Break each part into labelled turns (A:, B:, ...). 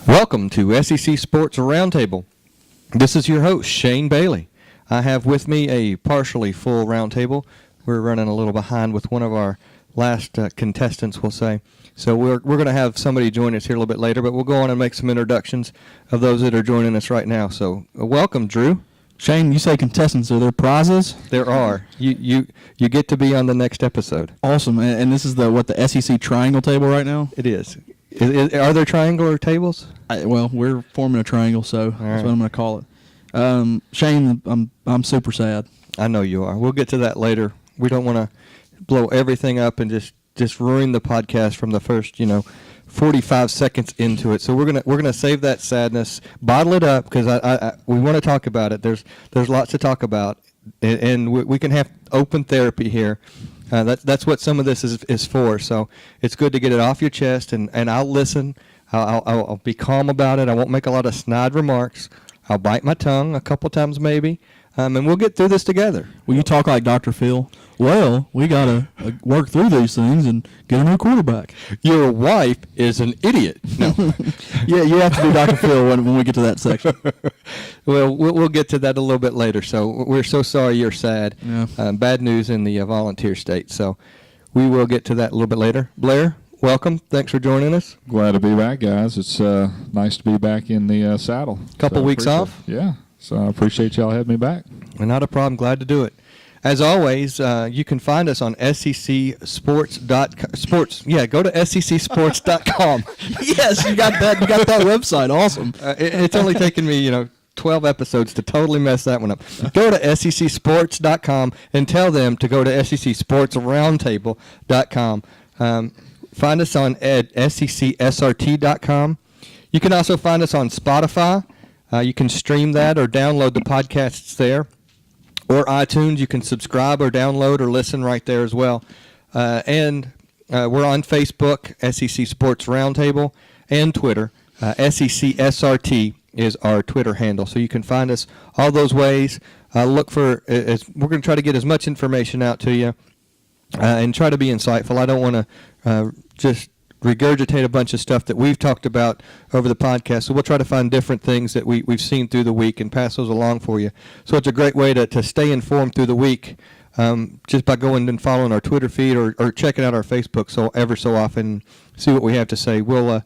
A: Welcome to SEC Sports Roundtable. This is your host, Shane Bailey. I have with me a partially full roundtable. We're running a little behind with one of our last contestants, we'll say. So we're going to have somebody join us here a little bit later, but we'll go on and make some introductions of those that are joining us right now. So welcome, Drew.
B: Shane, you say contestants. Are there prizes?
A: There are. You get to be on the next episode.
B: Awesome. And this is the SEC triangle table right now?
A: It is. Are there triangular tables?
B: Well, we're forming a triangle, so that's what I'm going to call it. Shane, I'm super sad.
A: I know you are. We'll get to that later. We don't want to blow everything up and just ruin the podcast from the first, 45 seconds into it. So we're gonna save that sadness, bottle it up, because we want to talk about it. There's lots to talk about, and we can have open therapy here. That's what some of this is for. So it's good to get it off your chest, and I'll listen. I'll be calm about it. I won't make a lot of snide remarks. I'll bite my tongue a couple times maybe, and we'll get through this together.
B: Will you talk like Dr. Phil? Well, we got to work through these things and get a new quarterback.
A: Your wife is an idiot. No.
B: Yeah, you have to do Dr. Phil when we get to that section.
A: Well, we'll get to that a little bit later. So we're so sorry you're sad.
B: Yeah.
A: Bad news in the volunteer state. So we will get to that a little bit later. Blair, welcome. Thanks for joining us.
C: Glad to be back, guys. It's nice to be back in the saddle.
A: Couple weeks off?
C: Yeah. So I appreciate y'all having me back.
A: Not a problem. Glad to do it. As always, you can find us on SECSports. Yeah, go to SECSports.com.
B: Yes, you got that. You got that website. Awesome.
A: It's only taken me, 12 episodes to totally mess that one up. Go to SECSports.com and tell them to go to SECSportsRoundtable.com. Find us on SECSRT.com. You can also find us on Spotify. You can stream that or download the podcasts there. Or iTunes. You can subscribe or download or listen right there as well. And we're on Facebook, SEC Sports Roundtable, and Twitter. SECSRT is our Twitter handle. So you can find us all those ways. Look for, we're going to try to get as much information out to you and try to be insightful. I don't want to just regurgitate a bunch of stuff that we've talked about over the podcast. So we'll try to find different things that we've seen through the week and pass those along for you. So it's a great way to stay informed through the week just by going and following our Twitter feed or checking out our Facebook ever so often, see what we have to say. We'll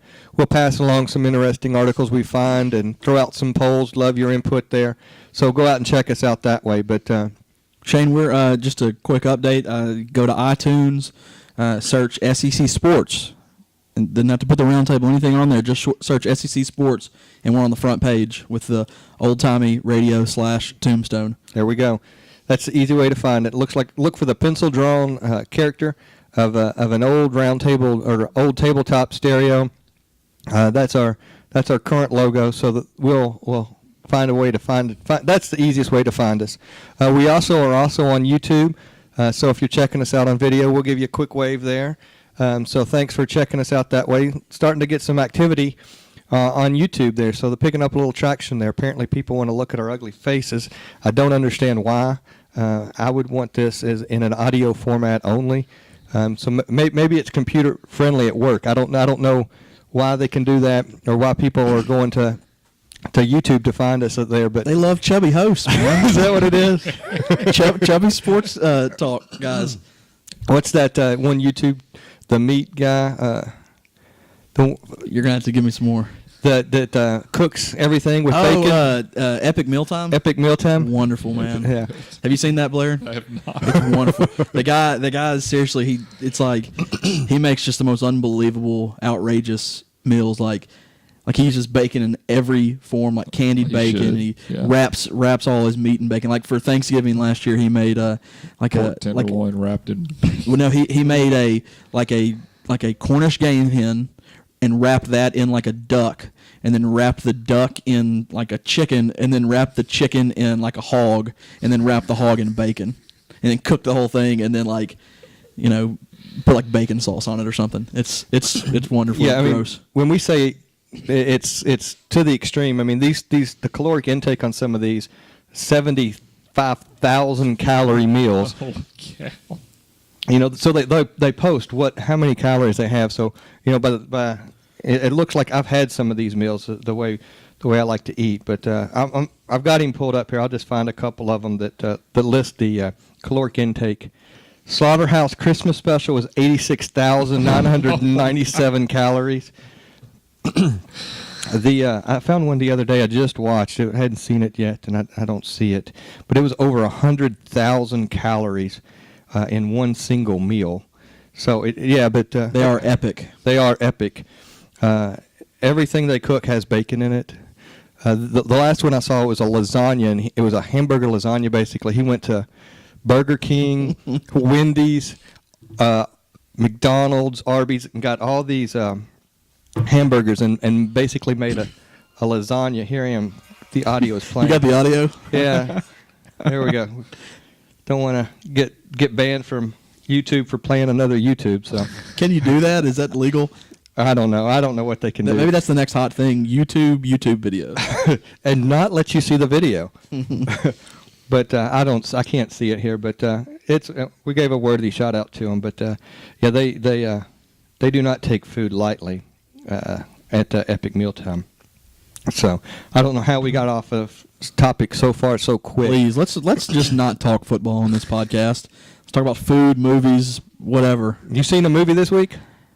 A: pass along some interesting articles we find and throw out some polls. Love your input there. So go out and check us out that way. But
B: Shane, we're just a quick update. Go to iTunes, search SEC Sports. And didn't have to put the roundtable or anything on there. Just search SEC Sports, and we're on the front page with the old-timey radio / tombstone.
A: There we go. That's the easy way to find it. Look for the pencil-drawn character of an old roundtable or old tabletop stereo. That's our current logo. So that we'll find a way to find it. That's the easiest way to find us. We are also on YouTube. So if you're checking us out on video, we'll give you a quick wave there. So thanks for checking us out that way. Starting to get some activity on YouTube there, so they're picking up a little traction there. Apparently people want to look at our ugly faces. I don't understand why. I would want this as in an audio format only. So maybe it's computer friendly at work. I don't know why they can do that or why people are going to YouTube to find us there. But
B: they love chubby hosts, man.
A: Is that what it is?
B: Chubby sports talk, guys.
A: What's that one YouTube? The meat guy.
B: You're gonna have to give me some more.
A: That cooks everything with bacon.
B: Epic Mealtime.
A: Epic Mealtime.
B: Wonderful, man.
A: Yeah.
B: Have you seen that, Blair?
C: I have not.
B: It's wonderful. The guy is seriously. It's like he makes just the most unbelievable, outrageous meals. Like he uses bacon in every form, like candied bacon. He wraps all his meat in bacon. Like for Thanksgiving last year, he made
C: pork tenderloin wrapped in.
B: Well, no, he made a Cornish game hen and wrapped that in like a duck, and then wrapped the duck in like a chicken, and then wrapped the chicken in like a hog, and then wrapped the hog in bacon, and then cooked the whole thing, and then put like bacon sauce on it or something. It's wonderful.
A: Yeah,
B: gross.
A: When we say it's to the extreme. I mean, the caloric intake on some of these 75,000 calorie meals.
C: Holy cow.
A: So they post how many calories they have. So by it looks like I've had some of these meals the way I like to eat. But I've got him pulled up here. I'll just find a couple of them that list the caloric intake. Slaughterhouse Christmas Special was 86,997 calories. I found one the other day I just watched. I hadn't seen it yet, and I don't see it. But it was over 100,000 calories in one single meal. So, they
B: are epic.
A: They are epic. Everything they cook has bacon in it. The last one I saw was a lasagna, and it was a hamburger lasagna, basically. He went to Burger King, Wendy's, McDonald's, Arby's, and got all these hamburgers and basically made a lasagna. Here I am. The audio is playing.
B: You got the audio?
A: Yeah. There we go. Don't want to get banned from YouTube for playing another YouTube. So
B: can you do that? Is that legal?
A: I don't know. I don't know what they can do.
B: Maybe that's the next hot thing. YouTube videos.
A: And not let you see the video. But I can't see it here. But it's we gave a worthy shout out to them. But they do not take food lightly at Epic Mealtime. So I don't know how we got off of topic so far so quick.
B: Please let's just not talk football on this podcast. Let's talk about food, movies, whatever.
A: You seen a movie this week?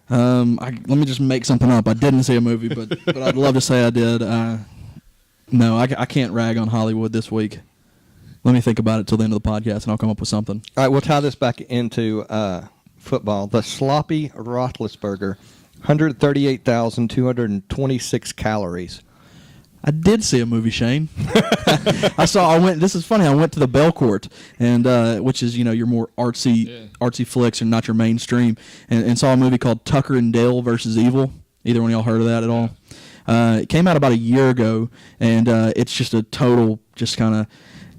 B: Let me just make something up. I didn't see a movie, but I'd love to say I did. No, I can't rag on Hollywood this week. Let me think about it till the end of the podcast, and I'll come up with something.
A: All right, we'll tie this back into football. The sloppy Roethlisberger, 138,226 calories.
B: I did see a movie, Shane. This is funny. I went to the Belcourt, and which is your more artsy flicks and not your mainstream, and saw a movie called Tucker and Dale versus Evil. Either one of y'all heard of that at all? It came out about a year ago, and it's just a total, just kind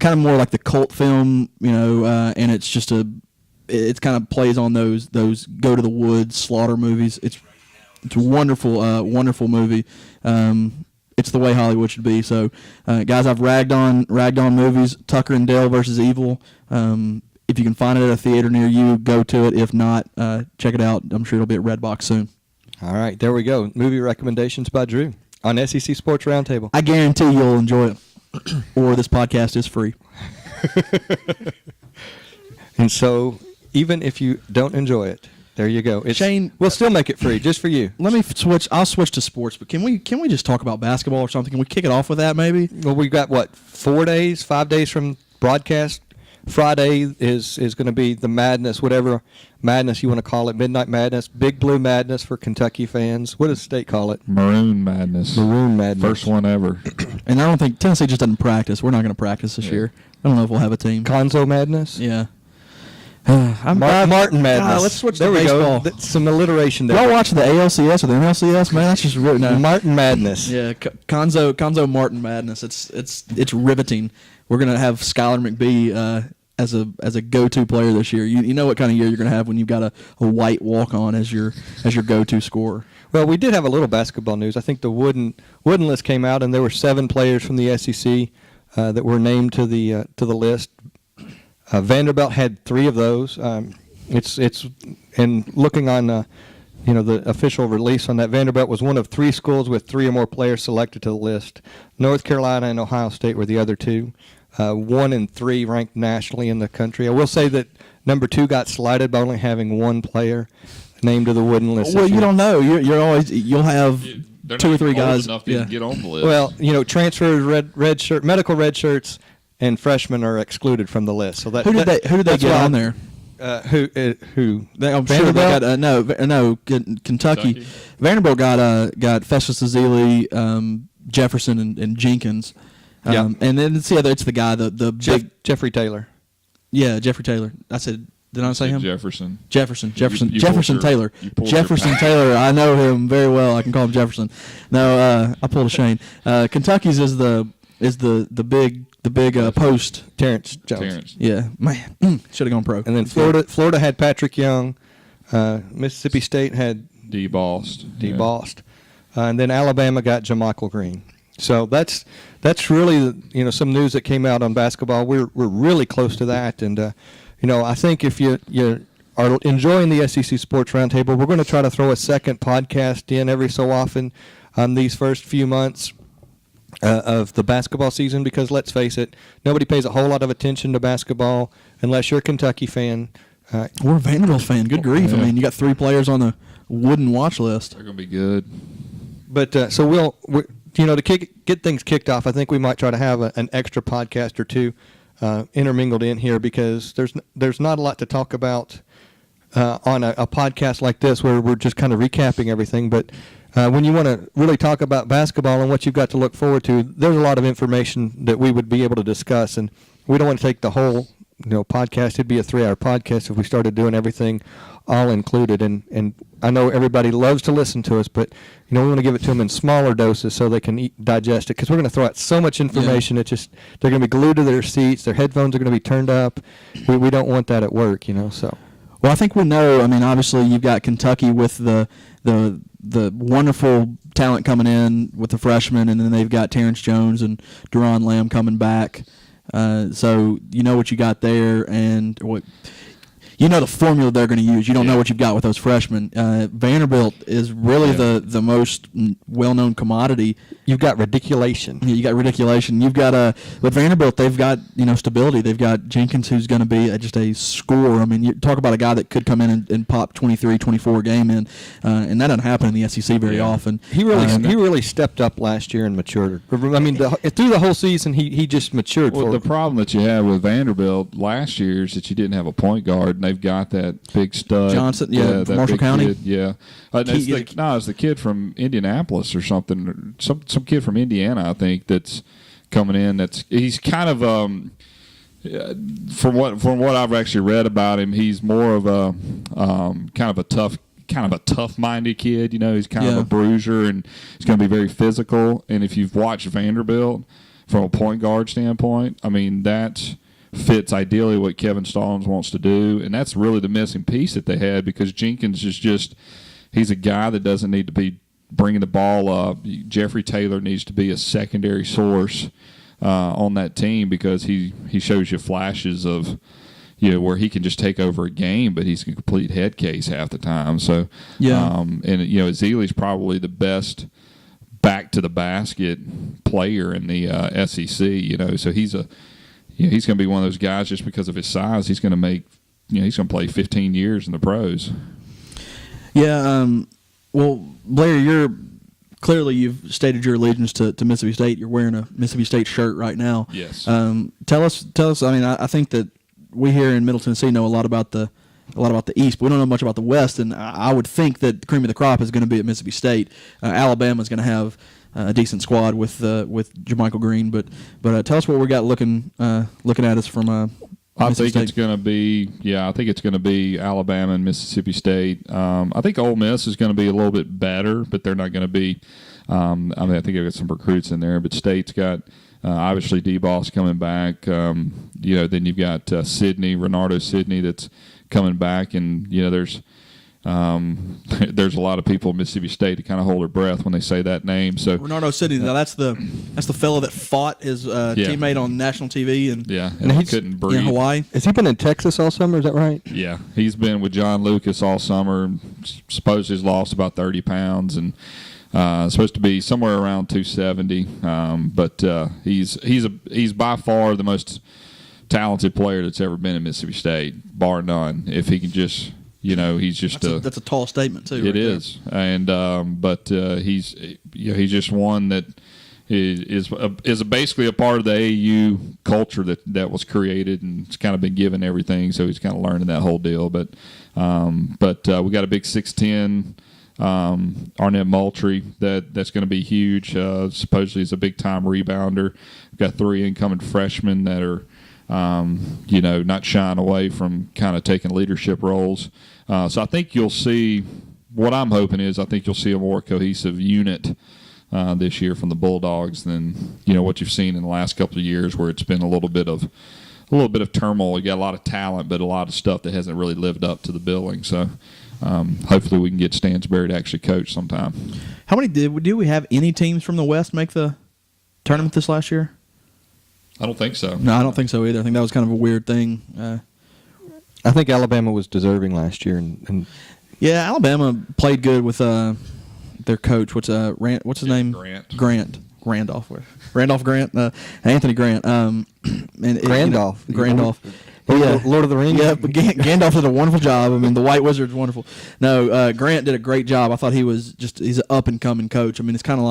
B: of more like the cult film, and it's just it kind of plays on those go to the woods slaughter movies. It's a wonderful movie. It's the way Hollywood should be. So, guys, I've ragged on movies. Tucker and Dale versus Evil. If you can find it at a theater near you, go to it. If not, check it out. I'm sure it'll be at Redbox soon. All
A: right, there we go. Movie recommendations by Drew on SEC Sports Roundtable.
B: I guarantee you'll enjoy it, or this podcast is free.
A: And so, even if you don't enjoy it, there you go.
B: Shane,
A: we'll still make it free just for you.
B: Let me switch. I'll switch to sports, but can we just talk about basketball or something? Can we kick it off with that maybe?
A: Well, we've got 5 days from broadcast. Friday is going to be the madness, whatever madness you want to call it, Midnight Madness, Big Blue Madness for Kentucky fans. What does the state call it?
C: Maroon Madness.
A: Maroon Madness.
C: First one ever.
B: And I don't think Tennessee just doesn't practice. We're not going to practice this year. I don't know if we'll have a team.
A: Conzo Madness?
B: Yeah.
A: Martin Madness.
B: Let's switch
A: there
B: to baseball.
A: Go. Some alliteration there.
B: Y'all watch the ALCS or the NLCS, man? That's just really
A: Martin Madness.
B: Yeah, Conzo Martin Madness. It's riveting. We're gonna have Skylar McBee as a go-to player this year. You know what kind of year you're gonna have when you've got a white walk-on as your go-to scorer.
A: Well, we did have a little basketball news. I think the Wooden list came out, and there were 7 players from the SEC that were named to the list. Vanderbilt had 3 of those. It's and looking on the official release on that, Vanderbilt was one of 3 schools with 3 or more players selected to the list. North Carolina and Ohio State were the other 2. 1 and 3 ranked nationally in the country. I will say that number 2 got slighted by only having 1 player named to the Wooden list.
B: Well, you don't know. You'll have 2 or 3 guys
C: enough to get on the list.
A: Well, transfers, red shirt, medical red shirts, and freshmen are excluded from the list. So
B: who did they get on there?
A: Who?
B: I'm sure they got no Kentucky. Vanderbilt got Festus Ezeli, Jefferson, and Jenkins. And then it's the guy the big
A: Jeffrey Taylor.
B: Yeah, Jeffrey Taylor. I said. Did I say him?
C: Jefferson.
B: Jefferson
C: Taylor.
B: Jefferson Taylor. I know him very well. I can call him Jefferson. No, I pulled a Shane. Kentucky's is the big post.
A: Terrence Jones.
B: Yeah, man, should have gone pro.
A: And then Florida had Patrick Young. Mississippi State had
C: DeBost.
A: And then Alabama got JaMychal Green. So that's really some news that came out on basketball. We're really close to that, and I think if you are enjoying the SEC Sports Roundtable, we're going to try to throw a second podcast in every so often on these first few months of the basketball season, because let's face it, nobody pays a whole lot of attention to basketball unless you're a Kentucky fan.
B: Or a Vanderbilt fan. Good grief.
C: Yeah.
B: I mean, you got 3 players on the wooden watch list.
C: They're going to be good.
A: But so to get things kicked off, I think we might try to have an extra podcast or two intermingled in here, because there's not a lot to talk about on a podcast like this where we're just kind of recapping everything. But when you want to really talk about basketball and what you've got to look forward to, there's a lot of information that we would be able to discuss, and we don't want to take the whole podcast. It'd be a 3-hour podcast if we started doing everything all included. And I know everybody loves to listen to us, but we want to give it to them in smaller doses so they can digest it, because we're going to throw out so much information. It's just they're going to be glued to their seats. Their headphones are going to be turned up. We don't want that at work, so.
B: Well, I think we know. I mean, obviously, you've got Kentucky with the wonderful talent coming in with the freshmen, and then they've got Terrence Jones and Deron Lamb coming back. So you know what you got there, and what you know the formula they're going to use. You don't know what you've got with those freshmen. Vanderbilt is really the most well-known commodity.
A: You've got ridiculation.
B: You got ridiculation. You've got with Vanderbilt, they've got stability. They've got Jenkins, who's going to be just a scorer. I mean, you talk about a guy that could come in and pop 23, 24 a game in, and that doesn't happen in the SEC very often.
A: He really stepped up last year and matured. I mean, through the whole season, he just matured.
C: Well, the problem that you had with Vanderbilt last year is that you didn't have a point guard, and they've got that big stud
B: Johnson,
C: that
B: Marshall
C: big
B: County.
C: Kid, it's the kid from Indianapolis or something. Some kid from Indiana, I think, that's coming in. He's kind of from what I've actually read about him, he's more of a kind of a tough-minded kid. He's kind of a bruiser, and he's going to be very physical. And if you've watched Vanderbilt from a point guard standpoint, I mean, that fits ideally what Kevin Stallings wants to do, and that's really the missing piece that they had, because Jenkins is he's a guy that doesn't need to be bringing the ball up. Jeffrey Taylor needs to be a secondary source on that team, because he shows you flashes of where he can just take over a game, but he's a complete head case half the time. So Zealey's probably the best back to the basket player in the SEC. So he's he's going to be one of those guys, just because of his size. He's going to make he's going to play 15 years in the pros.
B: Yeah. Well, Blair, you've stated your allegiance to Mississippi State. You're wearing a Mississippi State shirt right now.
C: Yes.
B: Tell us. I mean, I think that we here in Middle Tennessee know a lot about the East, but we don't know much about the West. And I would think that the cream of the crop is going to be at Mississippi State. Alabama's going to have a decent squad with Jermichael Green, but tell us what we got looking at us from.
C: I think it's going to be Alabama and Mississippi State. I think Ole Miss is going to be a little bit better, but they're not going to be. I think they've got some recruits in there, but State's got obviously D-Boss coming back. Then you've got Renardo Sidney that's coming back, and there's a lot of people in Mississippi State that kind of hold their breath when they say that name. So
B: Renardo Sidney, now that's the fellow that fought his teammate on national TV and
C: he couldn't breathe.
B: In Hawaii.
A: Has he been in Texas all summer? Is that right?
C: Yeah, he's been with John Lucas all summer. Supposedly he's lost about 30 pounds and supposed to be somewhere around 270. But he's by far the most talented player that's ever been in Mississippi State, bar none. If he can just. He's just
B: that's a tall statement too.
C: It is, and but he's just one that is basically a part of the AAU culture that was created, and it's kind of been given everything. So he's kind of learning that whole deal. But we got a big 6'10" Arnett Moultrie that's going to be huge. Supposedly he's a big time rebounder. We've got 3 incoming freshmen that are. Not shying away from kind of taking leadership roles. So I think you'll see, what I'm hoping is, I think you'll see a more cohesive unit this year from the Bulldogs than, what you've seen in the last couple of years, where it's been a little bit of turmoil. You got a lot of talent, but a lot of stuff that hasn't really lived up to the billing. So hopefully we can get Stansberry to actually coach sometime.
B: How many do we have any teams from the West make the tournament this last year?
C: I don't think so.
B: No, I don't think so either. I think that was kind of a weird thing.
A: I think Alabama was deserving last year, and
B: Yeah, Alabama played good with their coach. What's his name?
C: Grant.
B: Randolph Grant. Anthony Grant. And
A: Randolph.
B: Randolph.
A: Lord of the Rings.
B: Yeah, but Gandalf did a wonderful job. I mean, the White Wizard's wonderful. No, Grant did a great job. I thought he's an up and coming coach. I mean, it's kind of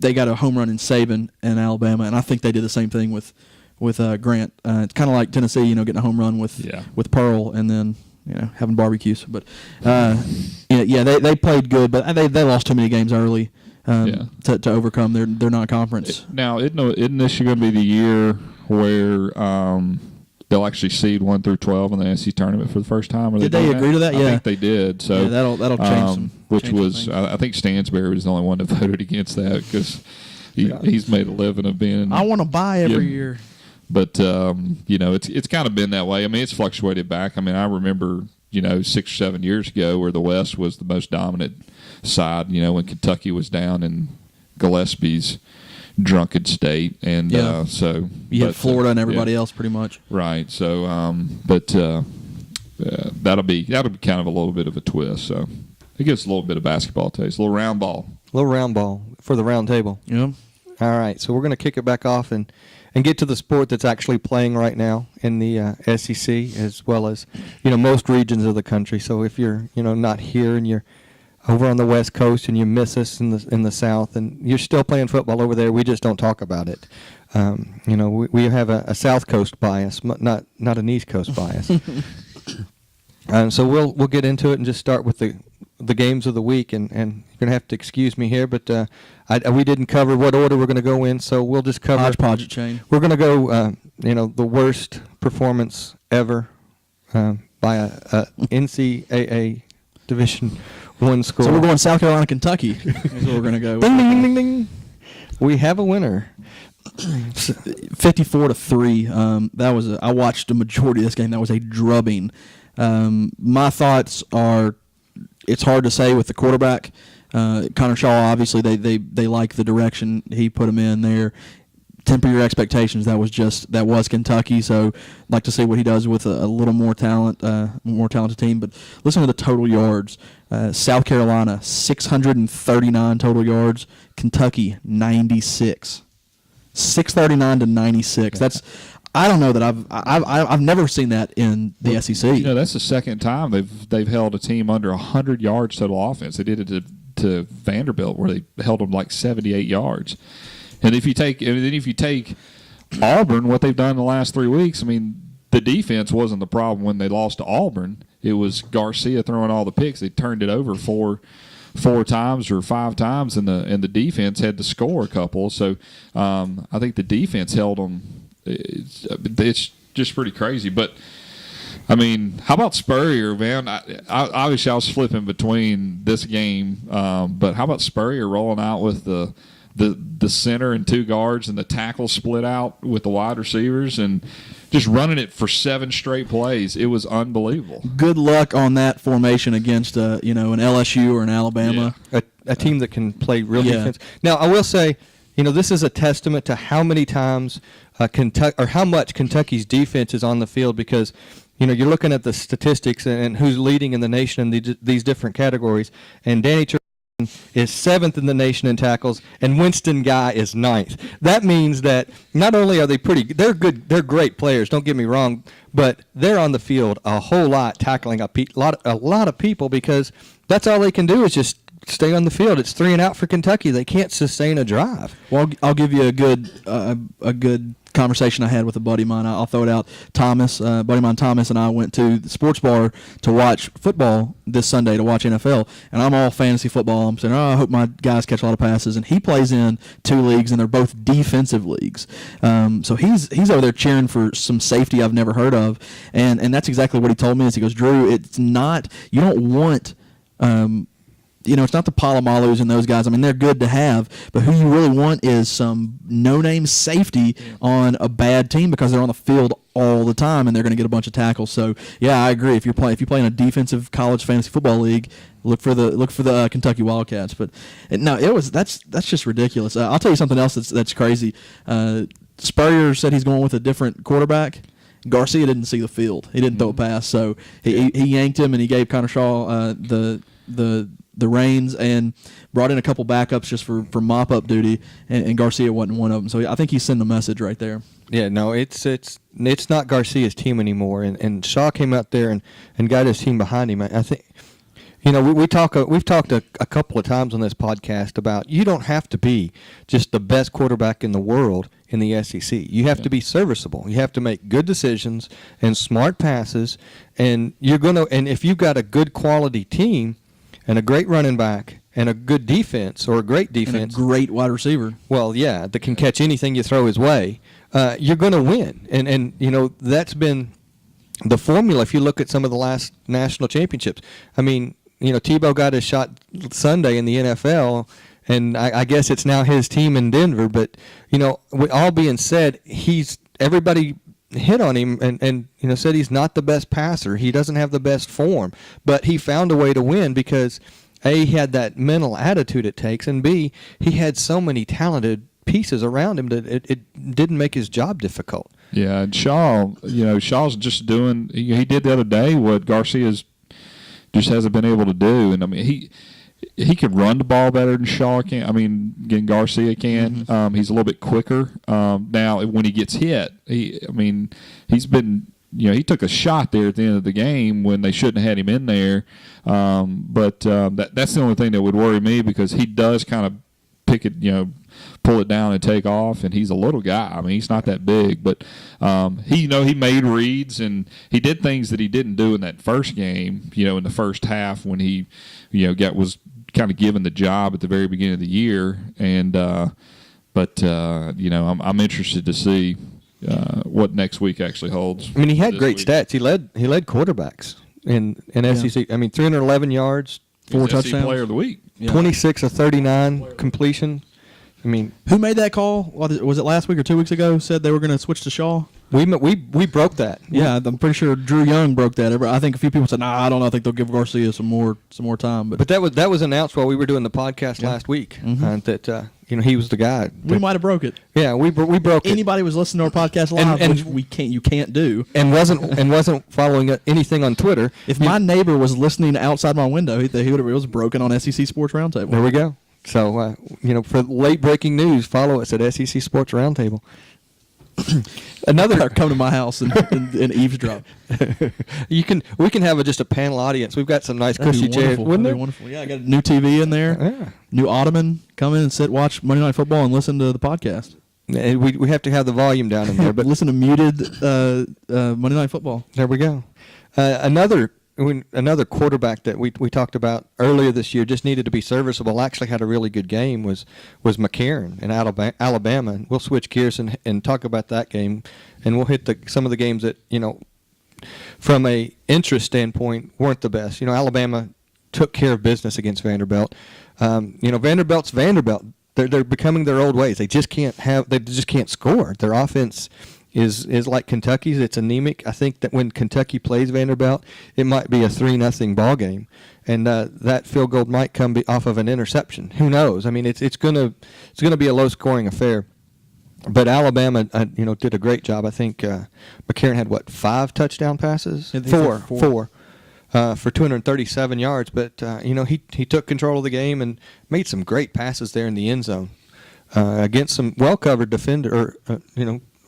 B: they got a home run in Saban in Alabama, and I think they did the same thing with Grant. It's kind of like Tennessee, getting a home run with Pearl, and then having barbecues. But they played good, but they lost too many games early to overcome their non-conference.
C: Now, isn't this going to be the year where they'll actually seed 1 through 12 in the SEC tournament for the first time?
B: Did they agree to that?
C: I think they did. So
B: that'll change some.
C: Which was, I think Stansberry was the only one that voted against that because he's made a living of being.
B: I want to buy every year.
C: But it's kind of been that way. I mean, it's fluctuated back. I mean, I remember 6 or 7 years ago where the West was the most dominant side. When Kentucky was down in Gillespie's drunken state, and so
B: you had Florida and everybody else pretty much.
C: Right. So, that'll be kind of a little bit of a twist. So it gives a little bit of basketball taste, a little round ball
A: for the round table.
B: Yeah.
A: All right, so we're going to kick it back off and get to the sport that's actually playing right now in the SEC, as well as most regions of the country. So if you're not here and you're over on the West Coast and you miss us in the South, and you're still playing football over there, we just don't talk about it. We have a South Coast bias, not an East Coast bias. So we'll get into it and just start with the games of the week, and you're going to have to excuse me here, but we didn't cover what order we're going to go in, so we'll just cover.
B: Hodgepodge chain.
A: We're going to go, the worst performance ever by a NCAA Division I school.
B: So we're going South Carolina, Kentucky. That's where we're going to go.
A: Ding, ding, ding, ding. We have a winner.
B: 54-3. I watched the majority of this game. That was a drubbing. My thoughts are, it's hard to say with the quarterback. Connor Shaw, obviously, they like the direction he put him in there. Temper your expectations. That was Kentucky. So, like to see what he does with a little more talent, more talented team. But listen to the total yards. South Carolina 639 total yards. Kentucky 96. 639 to 96. That's. I don't know that I've never seen that in the SEC.
C: That's the second time they've held a team under 100 yards total offense. They did it to Vanderbilt, where they held them like 78 yards. And if you take Auburn, what they've done in the last 3 weeks, I mean, the defense wasn't the problem when they lost to Auburn. It was Garcia throwing all the picks. They turned it over four times or 5 times, and the defense had to score a couple. So I think the defense held them. It's just pretty crazy. But, I mean, how about Spurrier, man? Obviously, I was flipping between this game, but how about Spurrier rolling out with the center and 2 guards and the tackle split out with the wide receivers and just running it for 7 straight plays? It was unbelievable.
B: Good luck on that formation against an LSU or an Alabama.
A: Yeah. A team that can play real defense. Now, I will say, this is a testament to how many times how much Kentucky's defense is on the field, because you're looking at the statistics and who's leading in the nation in these different categories, and Danny is 7th in the nation in tackles, and Winston Guy is 9th. That means that not only are they're good, they're great players, don't get me wrong, but they're on the field a whole lot tackling a lot of people, because that's all they can do is just stay on the field. It's 3 and out for Kentucky. They can't sustain a drive.
B: Well, I'll give you a good conversation I had with a buddy of mine. I'll throw it out. Thomas, buddy of mine Thomas, and I went to the sports bar to watch football this Sunday, to watch NFL, and I'm all fantasy football. I'm saying, I hope my guys catch a lot of passes, and he plays in 2 leagues, and they're both defensive leagues. So he's over there cheering for some safety I've never heard of, and that's exactly what he told me. Is he goes, Drew, it's not, you don't want it's not the Palomalus and those guys. I mean, they're good to have, but who you really want is some no-name safety on a bad team, because they're on the field all the time and they're going to get a bunch of tackles. So, yeah, I agree. If you play in a defensive college fantasy football league, look for the Kentucky Wildcats. But no, that's just ridiculous. I'll tell you something else that's crazy. Spurrier said he's going with a different quarterback. Garcia didn't see the field. He didn't throw a pass, so he yanked him and he gave Kenershaw the reins and brought in a couple backups just for mop up duty, and Garcia wasn't one of them. So I think he's sending a message right there.
A: Yeah, no, it's not Garcia's team anymore, and Shaw came out there and got his team behind him. I think, we've talked a couple of times on this podcast about you don't have to be just the best quarterback in the world in the SEC. You have to be serviceable. You have to make good decisions and smart passes, and if you've got a good quality team and a great running back and a good defense or a great defense,
B: and a great wide receiver.
A: Well, yeah, that can catch anything you throw his way. You're going to win, and that's been the formula. If you look at some of the last national championships, I mean, Tebow got his shot Sunday in the NFL, and I guess it's now his team in Denver. But with all being said, everybody hit on him and said he's not the best passer. He doesn't have the best form, but he found a way to win because A, he had that mental attitude it takes, and B, he had so many talented pieces around him that it didn't make his job difficult.
C: Yeah, and Shaw's just doing. He did the other day what Garcia's just hasn't been able to do, and I mean he could run the ball better than Shaw can. I mean, again, Garcia can. Mm-hmm. He's a little bit quicker. Now, when he gets hit, he's been. He took a shot there at the end of the game when they shouldn't have had him in there. But that's the only thing that would worry me because he does kind of pick it, pull it down and take off, and he's a little guy. I mean, he's not that big, but he made reads and he did things that he didn't do in that first game. In the first half when he, was kind of given the job at the very beginning of the year, and I'm interested to see what next week actually holds.
A: I mean, he had great stats. He led quarterbacks in SEC. I mean, 311 yards, 4 touchdowns.
C: Player of the week.
A: Yeah. 26 of 39 completion. I mean,
B: who made that call? Was it last week or 2 weeks ago? Said they were going to switch to Shaw.
A: We broke that.
B: Yeah, I'm pretty sure Drew Young broke that. I think a few people said, "Nah, I don't know. I think they'll give Garcia some more time."
A: But that was announced while we were doing the podcast last week.
B: Mm-hmm.
A: That he was the guy.
B: We might have broke it.
A: Yeah, we broke it.
B: Anybody was listening to our podcast live, which you can't do,
A: and wasn't following anything on Twitter.
B: If my neighbor was listening outside my window, he would have it was broken on SEC Sports Roundtable.
A: There we go. So for late breaking news, follow us at SEC Sports Roundtable.
B: Another come to my house and eavesdrop.
A: We can have just a panel audience. We've got some nice cushy chairs.
B: Wouldn't it? Wonderful. Yeah, I got a new TV in there.
A: Yeah.
B: New ottoman. Come in and sit, watch Monday Night Football, and listen to the podcast.
A: And we have to have the volume down in there, but
B: listen to muted Monday Night Football.
A: There we go. Another quarterback that we talked about earlier this year just needed to be serviceable. Actually had a really good game was McCarron in Alabama. And we'll switch gears and talk about that game, and we'll hit some of the games that from a interest standpoint weren't the best. Alabama took care of business against Vanderbilt. Vanderbilt's Vanderbilt. They're becoming their old ways. They just can't score. Their offense is like Kentucky's. It's anemic. I think that when Kentucky plays Vanderbilt, it might be a 3-0 ball game, and that field goal might come off of an interception. Who knows? I mean, it's gonna be a low scoring affair. But Alabama, did a great job. I think McCarron had 5 touchdown passes? Four for 237 yards. But he took control of the game and made some great passes there in the end zone against some well covered defender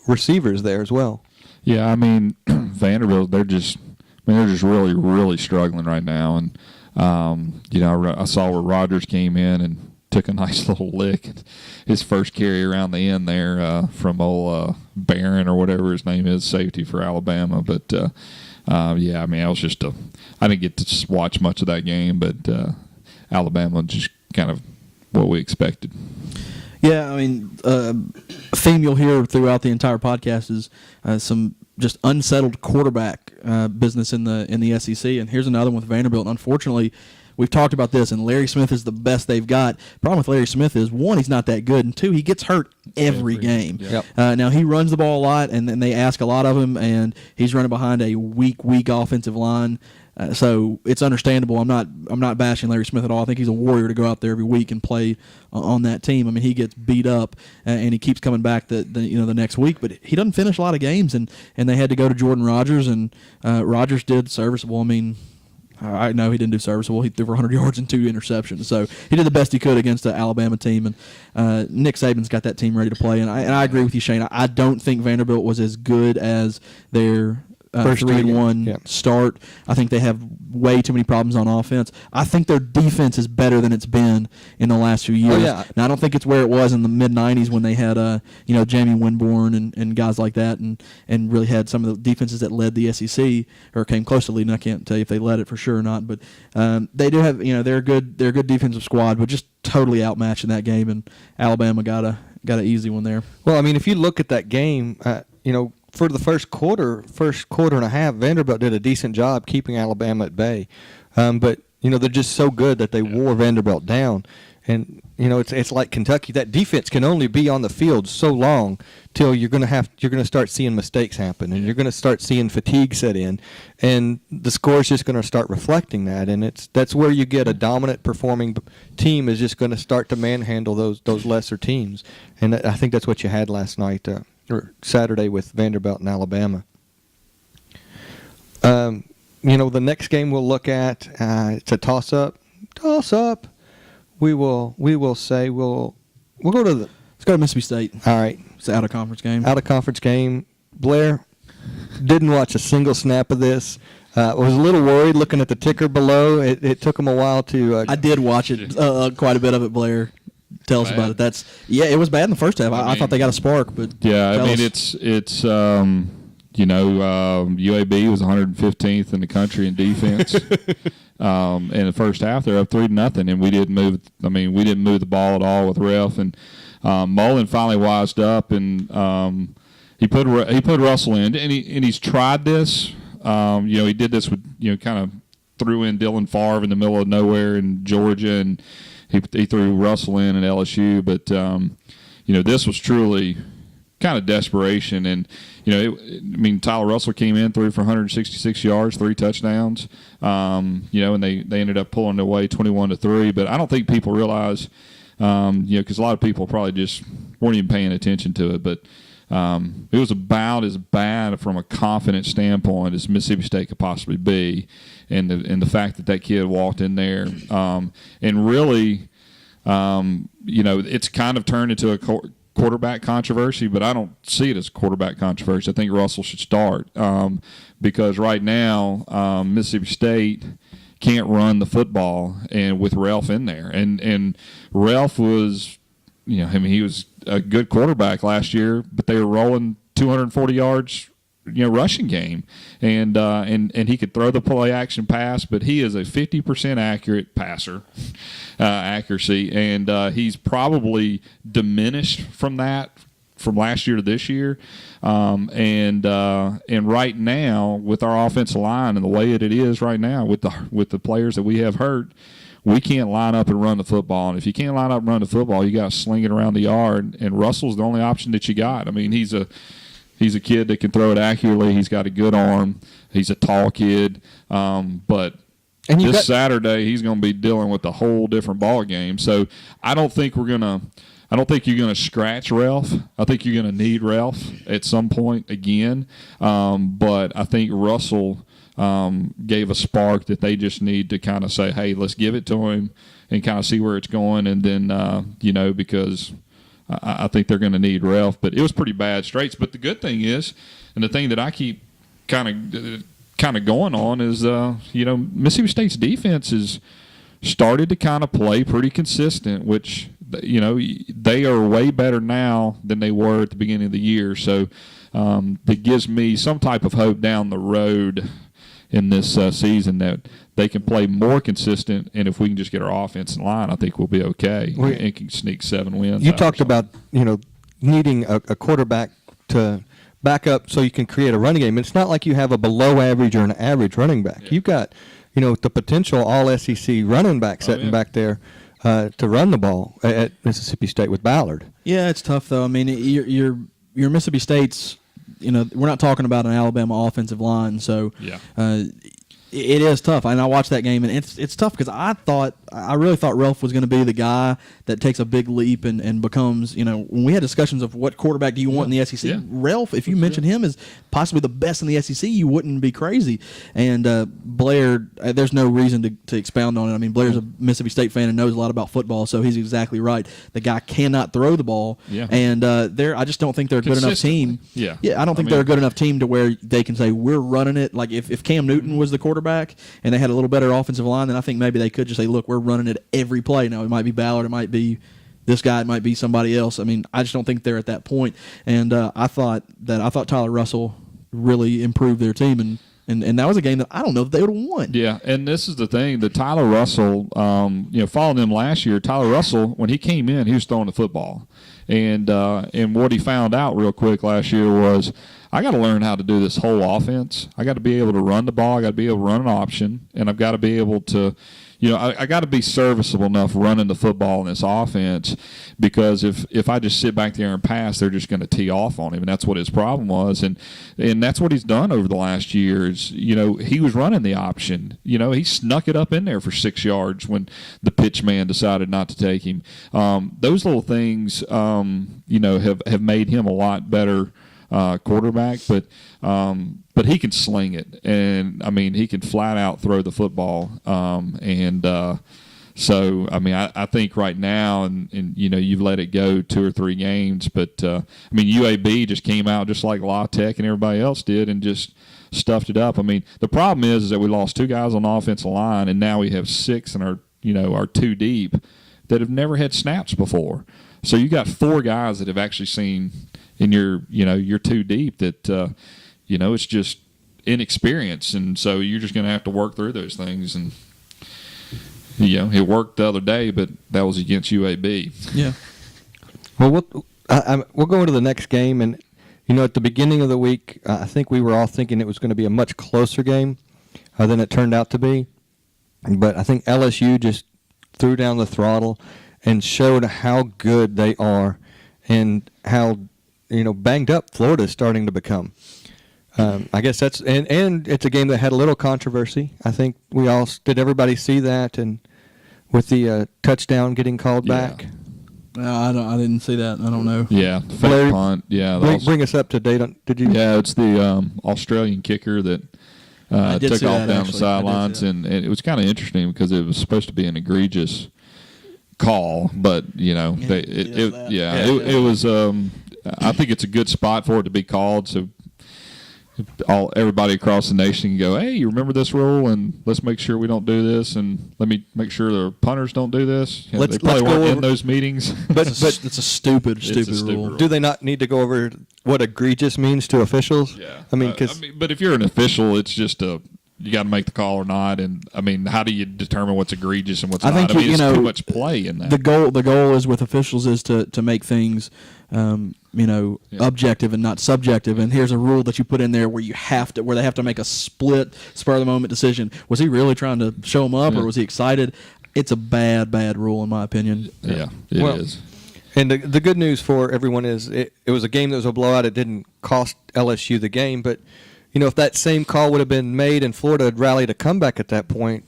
A: receivers there as well.
C: Yeah, I mean Vanderbilt, they're just really, really struggling right now. And I saw where Rodgers came in and took a nice little lick. His first carry around the end there from old Barron or whatever his name is, safety for Alabama. But I didn't get to watch much of that game, but Alabama just kind of what we expected.
B: Yeah, I mean, a theme you'll hear throughout the entire podcast is some just unsettled quarterback business in the SEC. And here's another one with Vanderbilt. And unfortunately, we've talked about this, and Larry Smith is the best they've got. Problem with Larry Smith is, 1, he's not that good, and 2, he gets hurt every game.
A: Yep.
B: Now, he runs the ball a lot, and then they ask a lot of him, and he's running behind a weak offensive line. So it's understandable. I'm not bashing Larry Smith at all. I think he's a warrior to go out there every week and play on that team. I mean, he gets beat up and he keeps coming back the next week, but he doesn't finish a lot of games, and they had to go to Jordan Rodgers, and Rodgers did serviceable. I mean, I know he didn't do serviceable. He threw for 100 yards and 2 interceptions. So he did the best he could against the Alabama team. And Nick Saban's got that team ready to play. And I agree with you, Shane. I don't think Vanderbilt was as good as their 3-1 start. I think they have way too many problems on offense. I think their defense is better than it's been in the last few years.
A: Oh, yeah.
B: Now, I don't think it's where it was in the mid-'90s when they had Jamie Winborn and guys like that, and really had some of the defenses that led the SEC or came close to leading. I can't tell you if they led it for sure or not, but they do have they're a good defensive squad, but just totally outmatched in that game, and Alabama got an easy one there.
A: Well, I mean, if you look at that game, for the first quarter and a half, Vanderbilt did a decent job keeping Alabama at bay. But they're just so good that they wore Vanderbilt down. And it's like Kentucky. That defense can only be on the field so long till you're going to start seeing mistakes happen, and you're going to start seeing fatigue set in, and the score is just going to start reflecting that. And that's where you get a dominant performing team is just going to start to manhandle those lesser teams. And I think that's what you had last night. Or Saturday with Vanderbilt and Alabama. The next game we'll look at, it's a toss-up. We will say we'll go to
B: let's go to Mississippi State.
A: All right.
B: It's an out-of-conference game.
A: Out-of-conference game. Blair, didn't watch a single snap of this. Was a little worried looking at the ticker below. It took him a while to...
B: I did watch it, quite a bit of it, Blair. Tell us about it. It was bad in the first half. I thought they got a spark, but
C: it's UAB was 115th in the country in defense. In the first half, they're up 3-0, and we didn't move. We didn't move the ball at all with ref. And Mullen finally wised up, and he put Russell in, and he's tried this. He did this with kind of threw in Dylan Favre in the middle of nowhere in Georgia, and he threw Russell in at LSU, but this was truly kind of desperation. And Tyler Russell came in, threw for 166 yards, 3 touchdowns. And they ended up pulling it away 21-3. But I don't think people realize, because a lot of people probably just weren't even paying attention to it. But it was about as bad from a confidence standpoint as Mississippi State could possibly be. And the fact that kid walked in there, and really, it's kind of turned into a quarterback controversy, but I don't see it as a quarterback controversy. I think Russell should start because right now Mississippi State can't run the football, and with Ralph in there, and Ralph was, he was a good quarterback last year, but they were rolling 240 yards. Rushing game, and he could throw the play action pass, but he is a 50% accurate passer, accuracy, and he's probably diminished from that from last year to this year, and right now with our offensive line and the way it is right now with the players that we have hurt, we can't line up and run the football. And if you can't line up and run the football, you got to sling it around the yard, and Russell's the only option that you got. He's a kid that can throw it accurately. He's got a good arm. He's a tall kid. But this Saturday he's going to be dealing with a whole different ball game. So I don't think you're going to scratch Ralph. I think you're going to need Ralph at some point again. But I think Russell gave a spark that they just need to kind of say, hey, let's give it to him and kind of see where it's going. And then, because – I think they're going to need Ralph, but it was pretty bad straights. But the good thing is, and the thing that I keep kind of going on is, Mississippi State's defense has started to kind of play pretty consistent, which, they are way better now than they were at the beginning of the year. So that gives me some type of hope down the road in this season that they can play more consistent, and if we can just get our offense in line, I think we'll be okay and can sneak 7 wins.
A: You talked about needing a quarterback to back up so you can create a running game. It's not like you have a below average or an average running back. Yeah. You've got the potential all SEC running back sitting back there to run the ball at Mississippi State with Ballard.
B: Yeah, it's tough though. I mean, your Mississippi State's. We're not talking about an Alabama offensive line, so It is tough, and I watched that game, and it's tough because I really thought Ralph was going to be the guy that takes a big leap and becomes, when we had discussions of what quarterback do you want in the SEC, Ralph, if you mentioned him as possibly the best in the SEC, you wouldn't be crazy. And Blair, there's no reason to expound on it. I mean, Blair's a Mississippi State fan and knows a lot about football, so he's exactly right. The guy cannot throw the ball, and I just don't think they're a good enough team. I don't think they're a good enough team to where they can say we're running it. Like if Cam Newton was the quarterback and they had a little better offensive line, then I think maybe they could just say, look, we're running it every play. Now, it might be Ballard, it might be this guy, it might be somebody else. I mean, I just don't think they're at that point. And I thought Tyler Russell really improved their team, and that was a game that I don't know if they would have won.
C: Yeah, and this is the thing, that Tyler Russell, following them last year, Tyler Russell, when he came in, he was throwing the football. And what he found out real quick last year was, I got to learn how to do this whole offense. I got to be able to run the ball. I got to be able to run an option, and I've got to be able to, I got to be serviceable enough running the football in this offense, because if I just sit back there and pass, they're just going to tee off on him, and that's what his problem was, and that's what he's done over the last year. Is he was running the option. He snuck it up in there for 6 yards when the pitch man decided not to take him. Those little things, have made him a lot better quarterback, but he can sling it, and I mean he can flat out throw the football, so I mean I think right now, and you've let it go 2 or 3 games, but I mean UAB just came out just like La Tech and everybody else did and just stuffed it up. I mean the problem is that we lost 2 guys on the offensive line, and now we have 6 in our 2 deep that have never had snaps before. So you got 4 guys that have actually seen in your 2 deep that it's just inexperience, and so you're just going to have to work through those things. And it worked the other day, but that was against UAB.
B: Yeah.
A: Well, we'll go into the next game, and at the beginning of the week, I think we were all thinking it was going to be a much closer game than it turned out to be. But I think LSU just threw down the throttle and showed how good they are and how banged up Florida is starting to become. I guess that's and it's a game that had a little controversy. I think did everybody see that, and with the touchdown getting called back?
B: No, I didn't see that. I don't know.
C: Yeah, fake punt. Yeah,
A: bring us up to date. Did you?
C: Yeah, it's the Australian kicker that took off down the sidelines, and it was kind of interesting because it was supposed to be an egregious call, but it was. I think it's a good spot for it to be called, so everybody across the nation can go, hey, you remember this rule, and let's make sure we don't do this, and let me make sure the punters don't do this. They probably weren't in those meetings.
B: But it's a stupid rule.
A: Do they not need to go over what egregious means to officials?
C: Yeah.
A: I mean,
C: but if you're an official, it's just you got to make the call or not, and I mean, how do you determine what's egregious and what's not?
B: I mean,
C: it's too much play in that.
B: The goal is with officials is to make things, objective and not subjective. And here's a rule that you put in there where they have to make a split, spur of the moment decision. Was he really trying to show them up, or was he excited? It's a bad rule in my opinion.
C: Yeah, it is.
A: And the good news for everyone is it was a game that was a blowout. It didn't cost LSU the game, but if that same call would have been made and Florida had rallied a comeback at that point,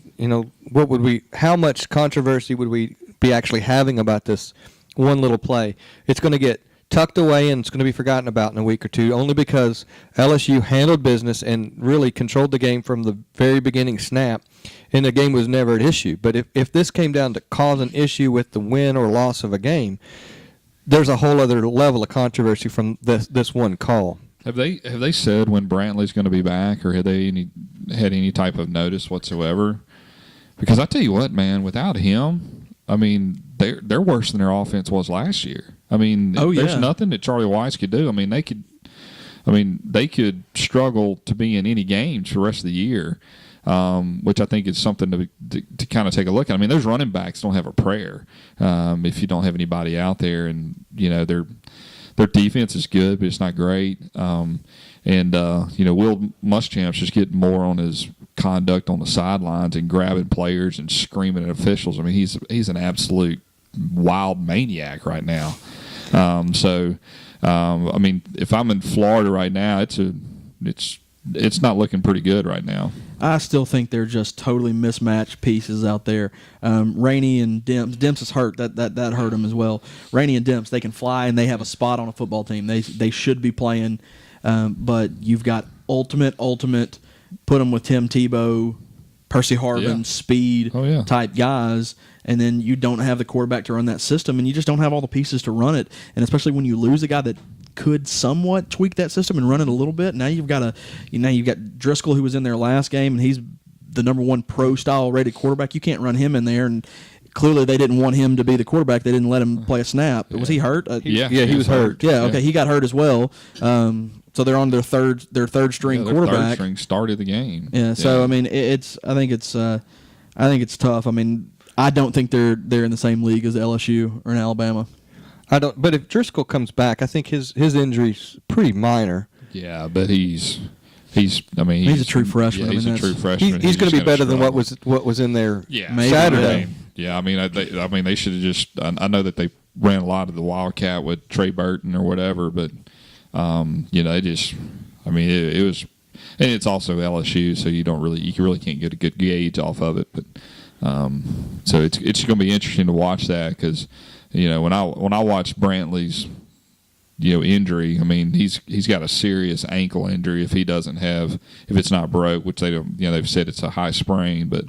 A: how much controversy would we be actually having about this one little play? It's going to get tucked away and it's going to be forgotten about in a week or two, only because LSU handled business and really controlled the game from the very beginning snap, and the game was never at issue. But if this came down to cause an issue with the win or loss of a game, there's a whole other level of controversy from this one call.
C: Have they said when Brantley's going to be back, or had they had any type of notice whatsoever? Because I tell you what, man, without him, I mean, they're worse than their offense was last year. I mean, there's nothing that Charlie Weiss could do. I mean, they could struggle to be in any games for the rest of the year, which I think is something to kind of take a look at. I mean, those running backs don't have a prayer if you don't have anybody out there, and their defense is good, but it's not great. Will Muschamp's just getting more on his conduct on the sidelines and grabbing players and screaming at officials. I mean, he's an absolute wild maniac right now. I mean, if I'm in Florida right now, it's it's not looking pretty good right now.
B: I still think they're just totally mismatched pieces out there. Rainey and Demps. Demps is hurt. That hurt him as well. Rainey and Demps, they can fly and they have a spot on a football team. They should be playing, but you've got ultimate. Put them with Tim Tebow, Percy Harvin, speed type guys, and then you don't have the quarterback to run that system, and you just don't have all the pieces to run it. And especially when you lose a guy that could somewhat tweak that system and run it a little bit. Now you've got Driscoll, who was in there last game, and he's the number one pro style rated quarterback. You can't run him in there, and clearly they didn't want him to be the quarterback. They didn't let him play a snap. Was he hurt?
C: He was hurt.
B: Yeah, okay, he got hurt as well. So they're on their third string quarterback.
C: Third string started the game.
B: Yeah. So I mean, I think it's tough. I mean, I don't think they're in the same league as LSU or in Alabama.
A: I don't. But if Driscoll comes back, I think his injury's pretty minor.
C: Yeah, but he's a
B: true freshman.
C: Yeah, he's a true freshman.
A: He's going to be better than what was in there Saturday.
C: They should have just. I know that they ran a lot of the Wildcat with Trey Burton or whatever, but they just. It was, and it's also LSU, so you really can't get a good gauge off of it. But so it's going to be interesting to watch that because. When I watch Brantley's, injury, he's got a serious ankle injury if it's not broke, which they don't, they've said it's a high sprain, but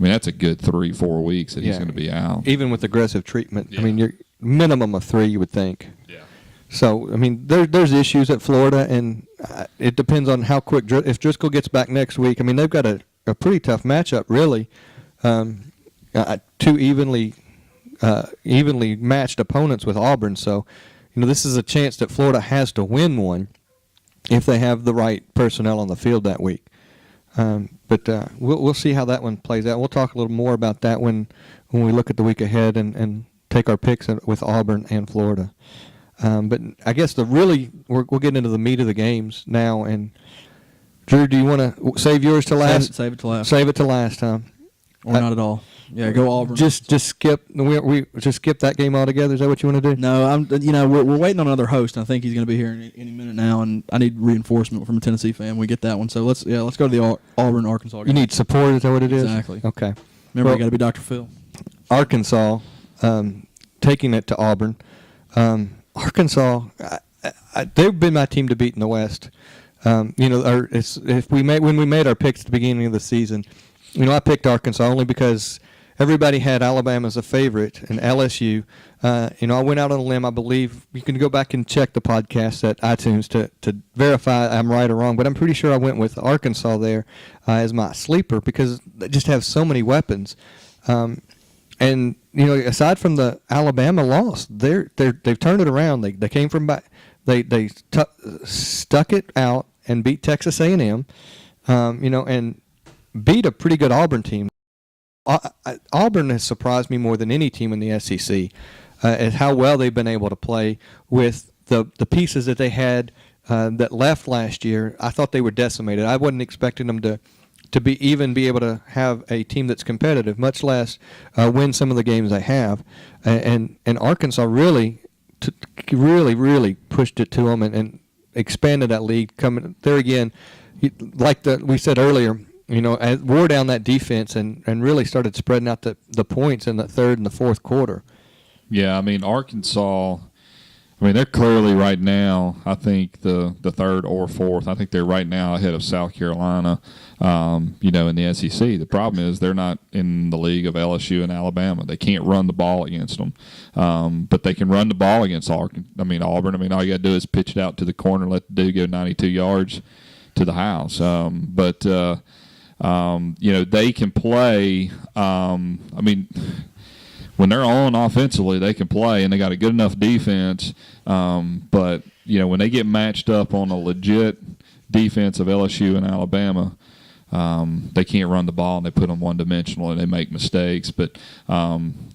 C: that's a good 3-4 weeks that he's going to be out.
A: Even with aggressive treatment, you're minimum of 3, you would think.
C: Yeah.
A: So there's issues at Florida, and it depends on how quick if Driscoll gets back next week. They've got a pretty tough matchup, really. Two evenly matched opponents with Auburn, so this is a chance that Florida has to win one if they have the right personnel on the field that week. But we'll see how that one plays out. We'll talk a little more about that when we look at the week ahead and take our picks with Auburn and Florida. But I guess we'll get into the meat of the games now. And Drew, do you want to save yours to last?
B: Save it to last.
A: Save it to last, huh?
B: Or not at all. Yeah, go Auburn.
A: Just skip. We just skip that game altogether. Is that what you want to do?
B: No, we're waiting on another host. I think he's going to be here any minute now, and I need reinforcement from a Tennessee fan. We get that one. So let's go to the Auburn Arkansas game.
A: You need support. Is that what it is?
B: Exactly.
A: Okay.
B: Remember, you got to be Dr. Phil.
A: Arkansas taking it to Auburn. Arkansas, they've been my team to beat in the West. When we made our picks at the beginning of the season. I picked Arkansas only because everybody had Alabama as a favorite and LSU. I went out on a limb. I believe you can go back and check the podcast at iTunes to verify I'm right or wrong, but I'm pretty sure I went with Arkansas there as my sleeper because they just have so many weapons. And aside from the Alabama loss, they've turned it around. They came from back. They stuck it out and beat Texas A&M. And beat a pretty good Auburn team. Auburn has surprised me more than any team in the SEC at how well they've been able to play with the pieces that they had that left last year. I thought they were decimated. I wasn't expecting them to be able to have a team that's competitive, much less win some of the games they have. And Arkansas really pushed it to them and expanded that lead. Coming there again, like we said earlier. Wore down that defense and really started spreading out the points in the third and the fourth quarter.
C: Yeah, Arkansas, they're clearly right now, I think, the third or fourth. I think they're right now ahead of South Carolina, in the SEC. The problem is they're not in the league of LSU and Alabama. They can't run the ball against them. But they can run the ball against Auburn. All you got to do is pitch it out to the corner, let the dude go 92 yards to the house. They can play. When they're on offensively, they can play, and they got a good enough defense. But when they get matched up on a legit defense of LSU and Alabama, they can't run the ball, and they put them one-dimensional, and they make mistakes. But Auburn.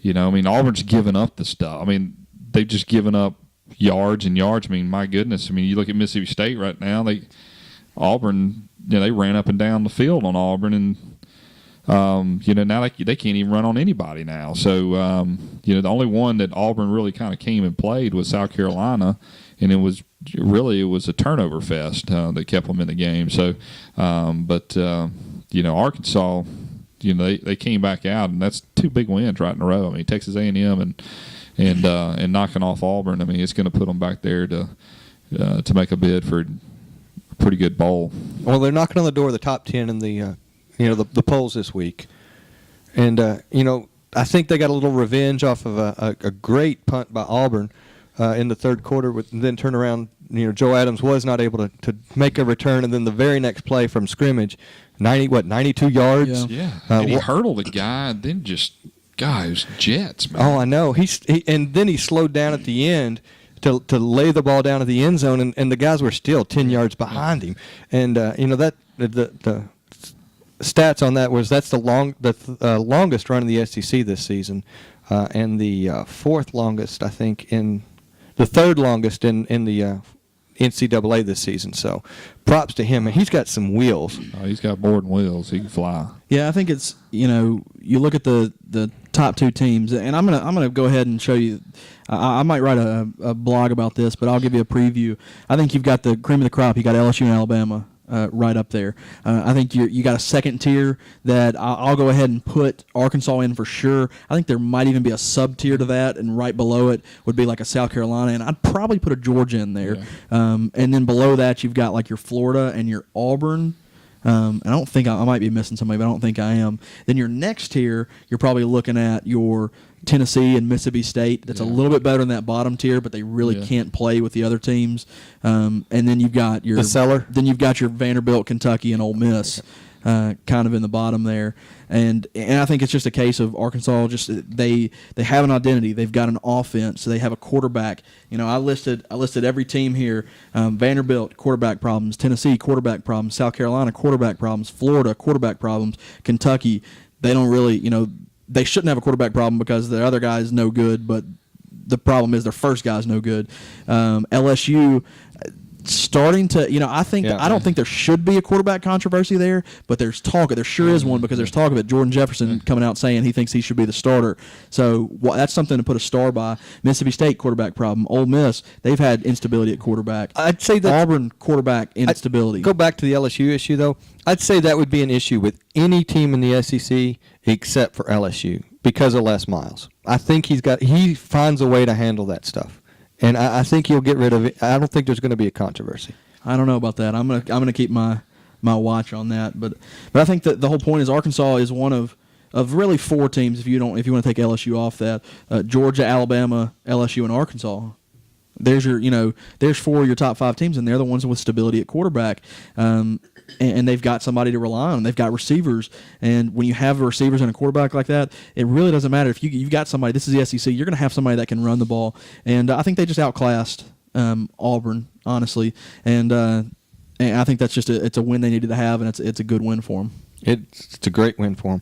C: Auburn's given up the stuff. They've just given up yards and yards. My goodness. You look at Mississippi State right now. Auburn, they ran up and down the field on Auburn, and now they can't even run on anybody now. So, the only one that Auburn really kind of came and played was South Carolina, and it was a turnover fest that kept them in the game. So, Arkansas, they came back out, and that's 2 big wins right in a row. I mean, Texas A&M and knocking off Auburn. I mean, it's going to put them back there to make a bid for a pretty good bowl.
A: Well, they're knocking on the door of the top 10 in the the polls this week, and I think they got a little revenge off of a great punt by Auburn in the third quarter, then turn around. Joe Adams was not able to make a return, and then the very next play from scrimmage, 92 yards.
C: Yeah, and he hurdled the guy, and then just it was jets, man.
A: Oh, I know. And then he slowed down at the end to lay the ball down at the end zone, and the guys were still 10 yards behind him. And that the stats on that was that's the longest run in the SEC this season, and the fourth longest, I think, the third longest in the NCAA this season. So props to him. And he's got some wheels.
C: Oh, he's got more than wheels. He can fly.
B: Yeah, I think it's you look at the top 2 teams, and I'm gonna go ahead and show you. I might write a blog about this, but I'll give you a preview. I think you've got the cream of the crop. You got LSU and Alabama. Right up there. I think you got a second tier that I'll go ahead and put Arkansas in for sure. I think there might even be a sub tier to that, and right below it would be like a South Carolina, and I'd probably put a Georgia in there. Yeah. And then below that you've got like your Florida and your Auburn. I don't think I might be missing somebody, but I don't think I am. Then your next tier, you're probably looking at your Tennessee and Mississippi State. That's a little bit better than that bottom tier, but they really can't play with the other teams. And then you've got your
A: the cellar.
B: Then you've got your Vanderbilt, Kentucky, and Ole Miss, kind of in the bottom there. And I think it's just a case of Arkansas. Just they have an identity. They've got an offense. They have a quarterback. I listed every team here. Vanderbilt, quarterback problems. Tennessee, quarterback problems. South Carolina, quarterback problems. Florida, quarterback problems. Kentucky, they don't really. They shouldn't have a quarterback problem because their other guy is no good, but the problem is their first guy is no good. LSU starting to, I think I don't think there should be a quarterback controversy there, but there's talk. There sure is one because there's talk of it. Jordan Jefferson coming out saying he thinks he should be the starter. So that's something to put a star by. Mississippi State quarterback problem. Ole Miss, they've had instability at quarterback.
A: I'd say that
B: Auburn quarterback instability.
A: Go back to the LSU issue though. I'd say that would be an issue with any team in the SEC except for LSU because of Les Miles. I think he finds a way to handle that stuff. And I think he'll get rid of it. I don't think there's going to be a controversy.
B: I don't know about that. I'm gonna keep my watch on that. But I think that the whole point is Arkansas is one of really 4 teams. If you want to take LSU off that, Georgia, Alabama, LSU, and Arkansas. There's there's 4 of your top 5 teams, and they're the ones with stability at quarterback. And they've got somebody to rely on. They've got receivers, and when you have receivers and a quarterback like that, it really doesn't matter if you've got somebody. This is the SEC. You're going to have somebody that can run the ball, and I think they just outclassed Auburn, honestly, and I think that's it's a win they needed to have, and it's a good win for them.
A: It's a great win for them,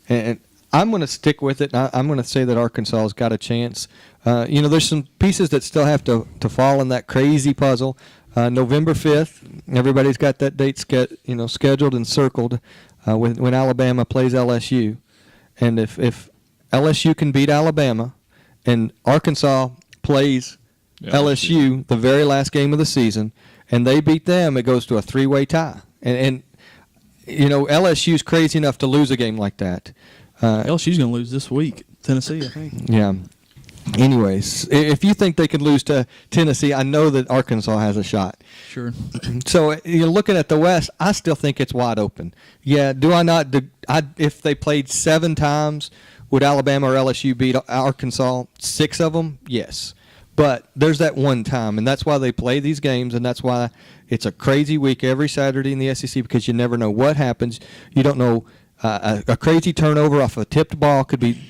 A: and I'm going to stick with it. I'm going to say that Arkansas has got a chance. There's some pieces that still have to fall in that crazy puzzle. November 5th, everybody's got that date scheduled and circled when Alabama plays LSU. And if LSU can beat Alabama and Arkansas plays LSU the very last game of the season and they beat them, it goes to a 3-way tie. And LSU's crazy enough to lose a game like that.
B: LSU's going to lose this week. Tennessee, I think.
A: Yeah. Anyways, if you think they could lose to Tennessee, I know that Arkansas has a shot.
B: Sure.
A: So looking at the West, I still think it's wide open. Yeah, do I not? If they played 7 times, would Alabama or LSU beat Arkansas 6 of them? Yes. But there's that one time, and that's why they play these games, and that's why it's a crazy week every Saturday in the SEC because you never know what happens. You don't know. A crazy turnover off a tipped ball could be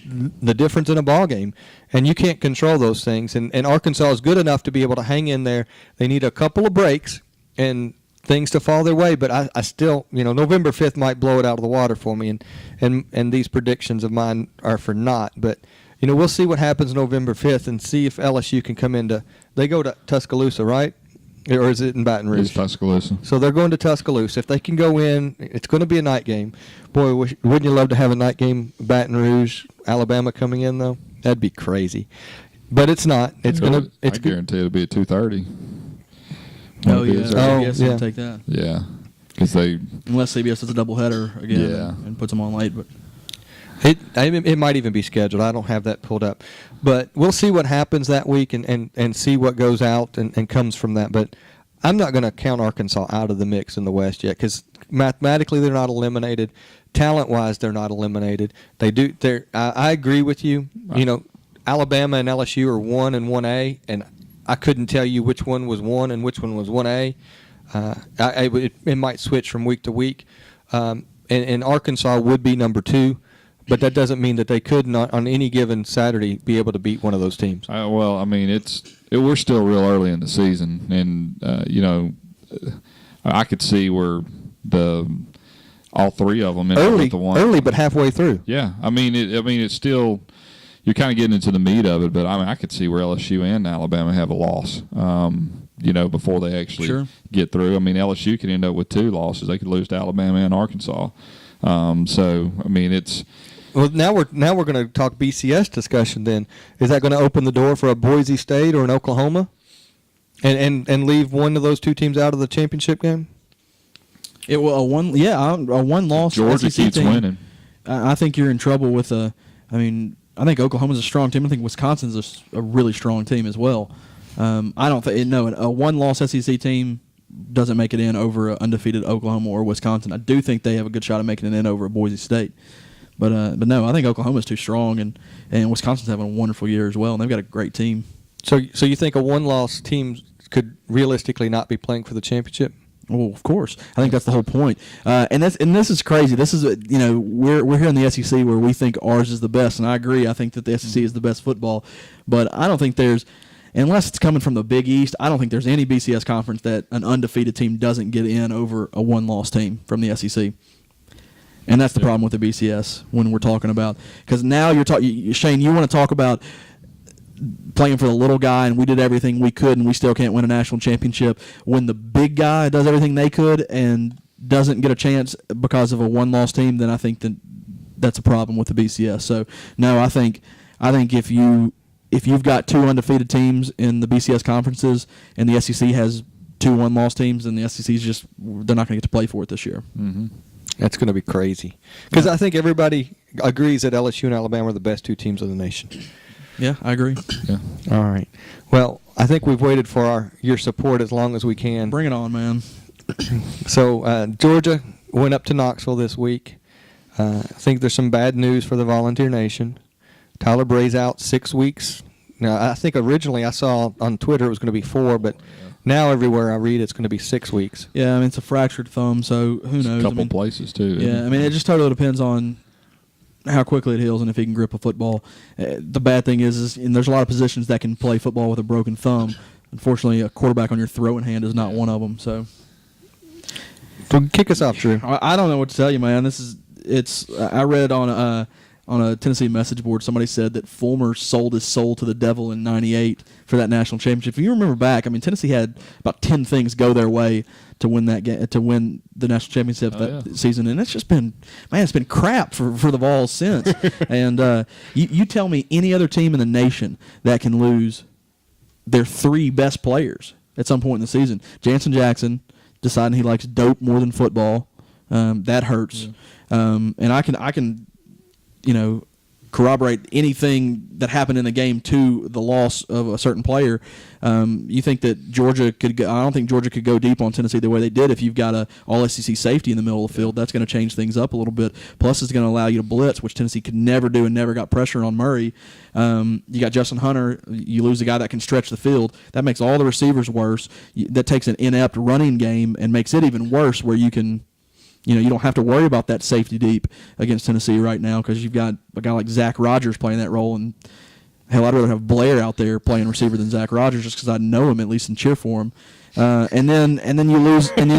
A: the difference in a ball game, and you can't control those things. And Arkansas is good enough to be able to hang in there. They need a couple of breaks and things to fall their way, but I still, November 5th might blow it out of the water for me, and these predictions of mine are for naught. But we'll see what happens November 5th and see if LSU can come into. They go to Tuscaloosa, right? Or is it in Baton Rouge?
C: It's Tuscaloosa.
A: So they're going to Tuscaloosa. If they can go in, it's going to be a night game. Boy, wouldn't you love to have a night game, Baton Rouge, Alabama coming in, though? That'd be crazy. But it's not. It's going to.
C: I guarantee it'll be at 2:30.
B: Oh, yeah.
A: CBS
B: will take that.
C: Yeah. Because
B: unless CBS does a doubleheader again
C: Yeah.
B: and puts them on late. But
A: it might even be scheduled. I don't have that pulled up. But we'll see what happens that week and see what goes out and comes from that. But I'm not going to count Arkansas out of the mix in the West yet because mathematically they're not eliminated. Talent-wise, they're not eliminated. I agree with you. You know, Alabama and LSU are 1 and 1A, and I couldn't tell you which one was 1 and which one was 1A. It might switch from week to week. And Arkansas would be number 2. But that doesn't mean that they could not, on any given Saturday, be able to beat one of those teams.
C: Well, I mean, we're still real early in the season, and you know, I could see where all 3 of them end up with the one
A: early, but halfway through.
C: Yeah, I mean, it's still you're kind of getting into the meat of it, but I mean, I could see where LSU and Alabama have a loss. You know, before they actually get through. I mean, LSU could end up with 2 losses. They could lose to Alabama and Arkansas. So, I mean, it's.
A: Well, now we're going to talk BCS discussion. Then is that going to open the door for a Boise State or an Oklahoma, and leave one of those 2 teams out of the championship game?
B: It will a one-loss
C: Georgia
B: SEC
C: keeps
B: team.
C: winning.
B: I think you're in trouble with I think Oklahoma's a strong team. I think Wisconsin's a really strong team as well. I don't think a one-loss SEC team doesn't make it in over an undefeated Oklahoma or Wisconsin. I do think they have a good shot of making it in over a Boise State. But no, I think Oklahoma's too strong, and Wisconsin's having a wonderful year as well, and they've got a great team.
A: So you think a one-loss team could realistically not be playing for the championship?
B: Well, of course. I think that's the whole point. And this is crazy. This is we're here in the SEC where we think ours is the best, and I agree. I think that the SEC is the best football, but I don't think unless it's coming from the Big East, I don't think there's any BCS conference that an undefeated team doesn't get in over a one-loss team from the SEC. And that's the problem with the BCS when we're talking about, because now you're talking, Shane, you want to talk about playing for the little guy, and we did everything we could, and we still can't win a national championship. When the big guy does everything they could and doesn't get a chance because of a one-loss team, then I think that's a problem with the BCS. So no, I think if you've got 2 undefeated teams in the BCS conferences, and the SEC has 2 one-loss teams, then the SEC's they're not going to get to play for it this year.
C: Mm-hmm.
A: That's going to be crazy. Because I think everybody agrees that LSU and Alabama are the best 2 teams in the nation.
B: Yeah, I agree.
C: Yeah.
A: All right. Well, I think we've waited for your support as long as we can.
B: Bring it on, man.
A: So Georgia went up to Knoxville this week. I think there's some bad news for the Volunteer Nation. Tyler Bray's out 6 weeks. Now, I think originally I saw on Twitter it was going to be 4, but now everywhere I read it's going to be 6 weeks.
B: Yeah, I mean, it's a fractured thumb, so who knows?
C: A couple places, too.
B: Yeah, I mean, it just totally depends on how quickly it heals and if he can grip a football. The bad thing is and there's a lot of positions that can play football with a broken thumb. Unfortunately, a quarterback on your throwing hand is not one of them. So
A: kick us off, Drew.
B: I don't know what to tell you, man. I read on a Tennessee message board, somebody said that Fulmer sold his soul to the devil in '98 for that national championship. If you remember back, I mean, Tennessee had about 10 things go their way to win that game, to win the national championship season, and it's been crap for the Vols since. And you tell me any other team in the nation that can lose their 3 best players at some point in the season. Jansen Jackson deciding he likes dope more than football, that hurts. Yeah. And I can corroborate anything that happened in the game to the loss of a certain player. You think that Georgia could go, I don't think Georgia could go deep on Tennessee the way they did if you've got a all-SEC safety in the middle of the field. That's going to change things up a little bit. Plus, it's going to allow you to blitz, which Tennessee could never do and never got pressure on Murray. You got Justin Hunter. You lose a guy that can stretch the field. That makes all the receivers worse. That takes an inept running game and makes it even worse where you can – you don't have to worry about that safety deep against Tennessee right now because you've got a guy like Zach Rogers playing that role. And, hell, I'd rather have Blair out there playing receiver than Zach Rogers just because I know him at least and cheer for him. And then you lose. And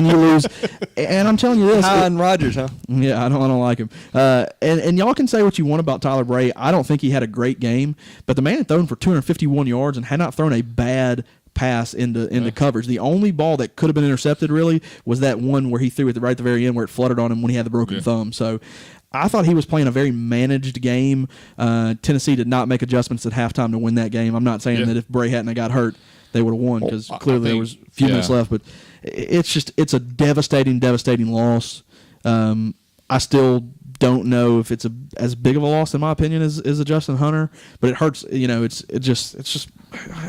B: I'm telling you this.
A: And Rogers, huh?
B: Yeah, I don't like him. And y'all can say what you want about Tyler Bray. I don't think he had a great game. But the man had thrown for 251 yards and had not thrown a bad pass into coverage. The only ball that could have been intercepted really was that one where he threw it right at the very end where it fluttered on him when he had the broken thumb. So I thought he was playing a very managed game. Tennessee did not make adjustments at halftime to win that game. I'm not saying that if Bray hadn't got hurt, they would have won because clearly there was a few minutes left. But it's a devastating loss. I still don't know if it's as big of a loss in my opinion as a Justin Hunter, but it hurts. It's just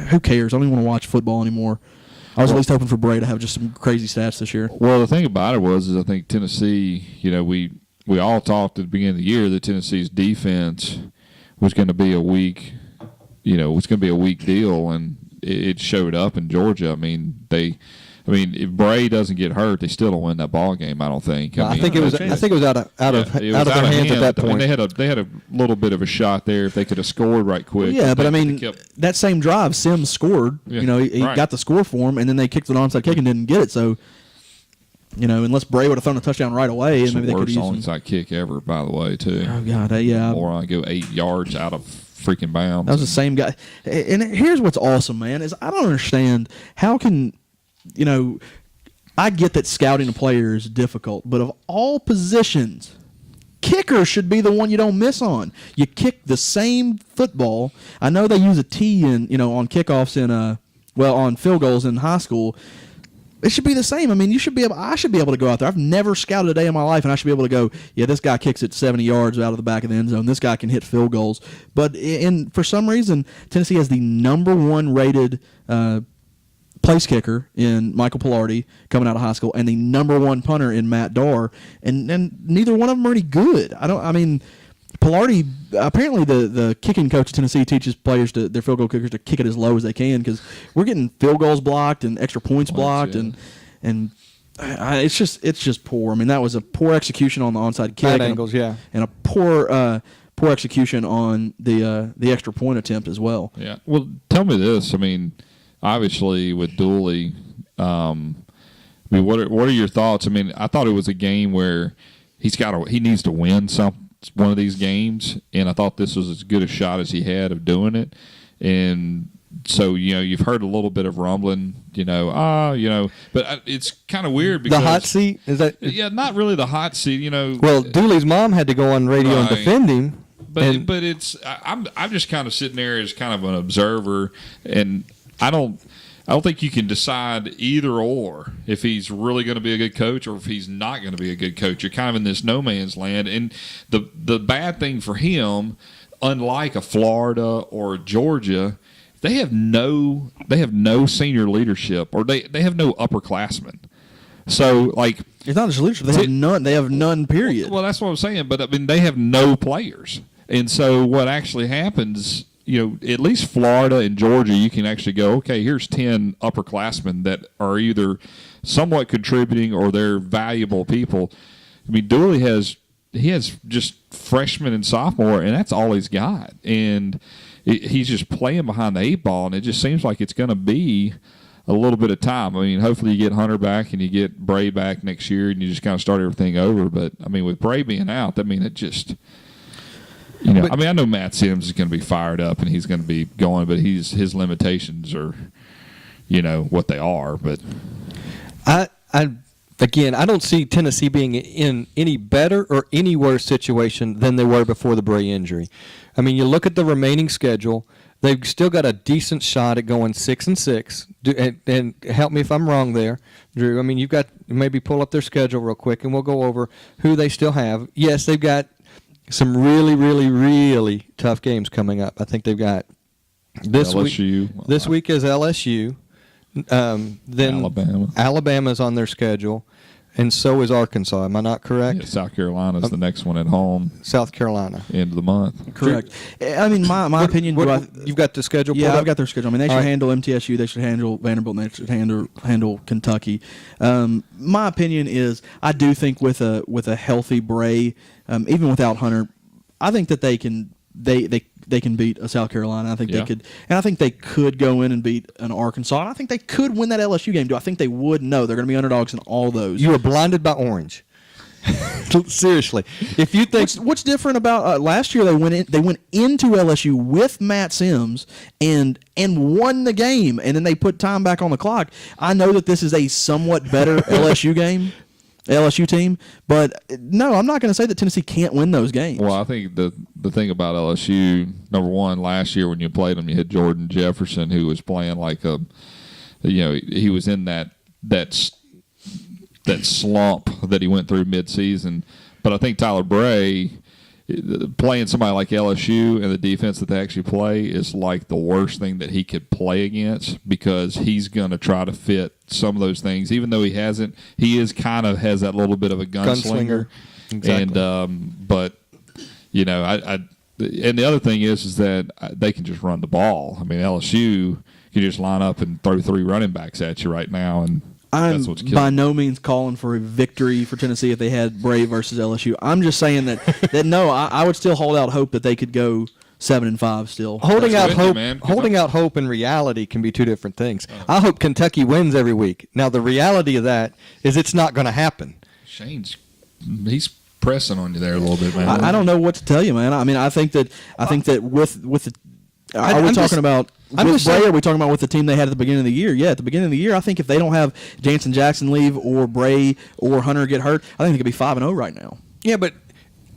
B: who cares? I don't even want to watch football anymore. I was at least hoping for Bray to have just some crazy stats this year.
C: Well, the thing about it is I think Tennessee, we all talked at the beginning of the year that Tennessee's defense was going to be a weak, was going to be a weak deal, and it showed up in Georgia. If Bray doesn't get hurt, they still don't win that ball game. I don't think.
A: I think it was out of their hands at that point.
C: They had a little bit of a shot there if they could have scored right quick.
B: Yeah, but that same drive, Sims scored.
C: Yeah,
B: he got the score for him, and then they kicked an onside kick and didn't get it. So, unless Bray would have thrown a touchdown right away, and maybe they could use him.
C: Onside kick ever, by the way, too.
B: Oh God, yeah.
C: Moron go 8 yards out of freaking bounds.
B: That was the same guy. And here's what's awesome, man, is I don't understand how can. I get that scouting a player is difficult, but of all positions, kicker should be the one you don't miss on. You kick the same football. I know they use a T on kickoffs on field goals in high school. It should be the same. I should be able. I should be able to go out there. I've never scouted a day in my life, and I should be able to go. Yeah, this guy kicks it 70 yards out of the back of the end zone. This guy can hit field goals. But for some reason, Tennessee has the number 1 rated place kicker in Michael Pilardi coming out of high school, and the number 1 punter in Matt Darr, and neither one of them are any good. Pilardi, apparently the kicking coach at Tennessee teaches players their field goal kickers to kick it as low as they can because we're getting field goals blocked and extra points blocked, and it's just poor. That was a poor execution on the onside kick,
A: bad angles, and
B: a poor execution on the extra point attempt as well.
C: Yeah. Well, tell me this. Obviously, with Dooley, what are your thoughts? I thought it was a game where he needs to win one of these games, and I thought this was as good a shot as he had of doing it. And so you've heard a little bit of rumbling, but it's kind of weird because
A: the hot seat is that?
C: Yeah, not really the hot seat,
A: Well, Dooley's mom had to go on radio and defend him.
C: But it's I'm just kind of sitting there as kind of an observer, and I don't think you can decide either or if he's really going to be a good coach or if he's not going to be a good coach. You're kind of in this no man's land, and the bad thing for him, unlike a Florida or a Georgia, they have no senior leadership, or they have no upperclassmen. So
B: it's not just leadership; they have none. They have none. Period.
C: Well, that's what I'm saying. But they have no players, and so what actually happens? At least Florida and Georgia, you can actually go, okay, here's 10 upperclassmen that are either somewhat contributing or they're valuable people. Dooley has just freshmen and sophomore, and that's all he's got. And he's just playing behind the 8 ball, and it just seems like it's going to be a little bit of time. Hopefully you get Hunter back and you get Bray back next year, and you just kind of start everything over. But, with Bray being out, it just – I know Matt Sims is going to be fired up and he's going to be going, but his limitations are, what they are. But
A: I don't see Tennessee being in any better or any worse situation than they were before the Bray injury. You look at the remaining schedule; they've still got a decent shot at going 6-6. And help me if I'm wrong there, Drew. You've got maybe pull up their schedule real quick and we'll go over who they still have. Yes, they've got some really, really, really tough games coming up. I think they've got this
C: LSU.
A: Week. This week is LSU. Then Alabama's on their schedule, and so is Arkansas. Am I not correct?
C: Yeah, South Carolina's the next one at home.
A: South Carolina.
C: End of the month.
B: Correct. My opinion.
A: You've got the schedule.
B: Yeah, I've got their schedule. They should handle MTSU. They should handle Vanderbilt. And they should handle Kentucky. My opinion is, I do think with a healthy Bray, even without Hunter, I think that they can beat a South Carolina. I think they could, and I think they could go in and beat an Arkansas. And I think they could win that LSU game. Do I think they would? No, they're going to be underdogs in all those.
A: You were blinded by orange. Seriously, if you think
B: What's different about last year? They went into LSU with Matt Sims and won the game, and then they put time back on the clock. I know that this is a somewhat better LSU team, but no, I'm not going to say that Tennessee can't win those games.
C: Well, I think the thing about LSU, number one, last year when you played them, you had Jordan Jefferson, who was playing like he was in that slump that he went through midseason. But I think Tyler Bray, playing somebody like LSU and the defense that they actually play is like the worst thing that he could play against, because he's going to try to fit some of those things, even though he hasn't. He has that little bit of a gunslinger.
A: Exactly.
C: And but and the other thing is that they can just run the ball. I mean, LSU can just line up and throw 3 running backs at you right now, and
B: I'm
C: that's what's killing.
B: by no means calling for a victory for Tennessee if they had Bray versus LSU. I'm just saying that no, I would still hold out hope that they could go 7-5 still.
A: Holding out hope,
C: man.
A: out hope and reality can be two different things. I hope Kentucky wins every week. Now the reality of that is it's not going to happen.
C: He's pressing on you there a little bit, man.
B: I don't know what to tell you, man. I mean, I think that with the. Are we talking about with Bray, or are we talking about with the team they had at the beginning of the year? Yeah, at the beginning of the year, I think if they don't have Jansen Jackson leave or Bray or Hunter get hurt, I think they could be 5-0 right now.
A: Yeah, but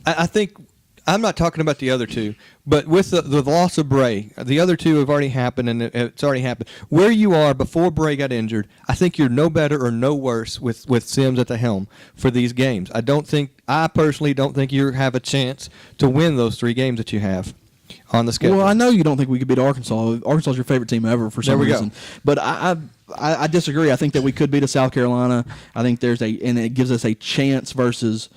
A: I think I'm not talking about the other two, but with the loss of Bray, the other two have already happened, and it's already happened. Where you are before Bray got injured, I think you're no better or no worse with Sims at the helm for these games. I personally don't think you have a chance to win those 3 games that you have on the schedule.
B: Well, I know you don't think we could beat Arkansas. Arkansas is your favorite team ever for some reason. Go. But I disagree. I think that we could beat a South Carolina. I think and it gives us a chance versus.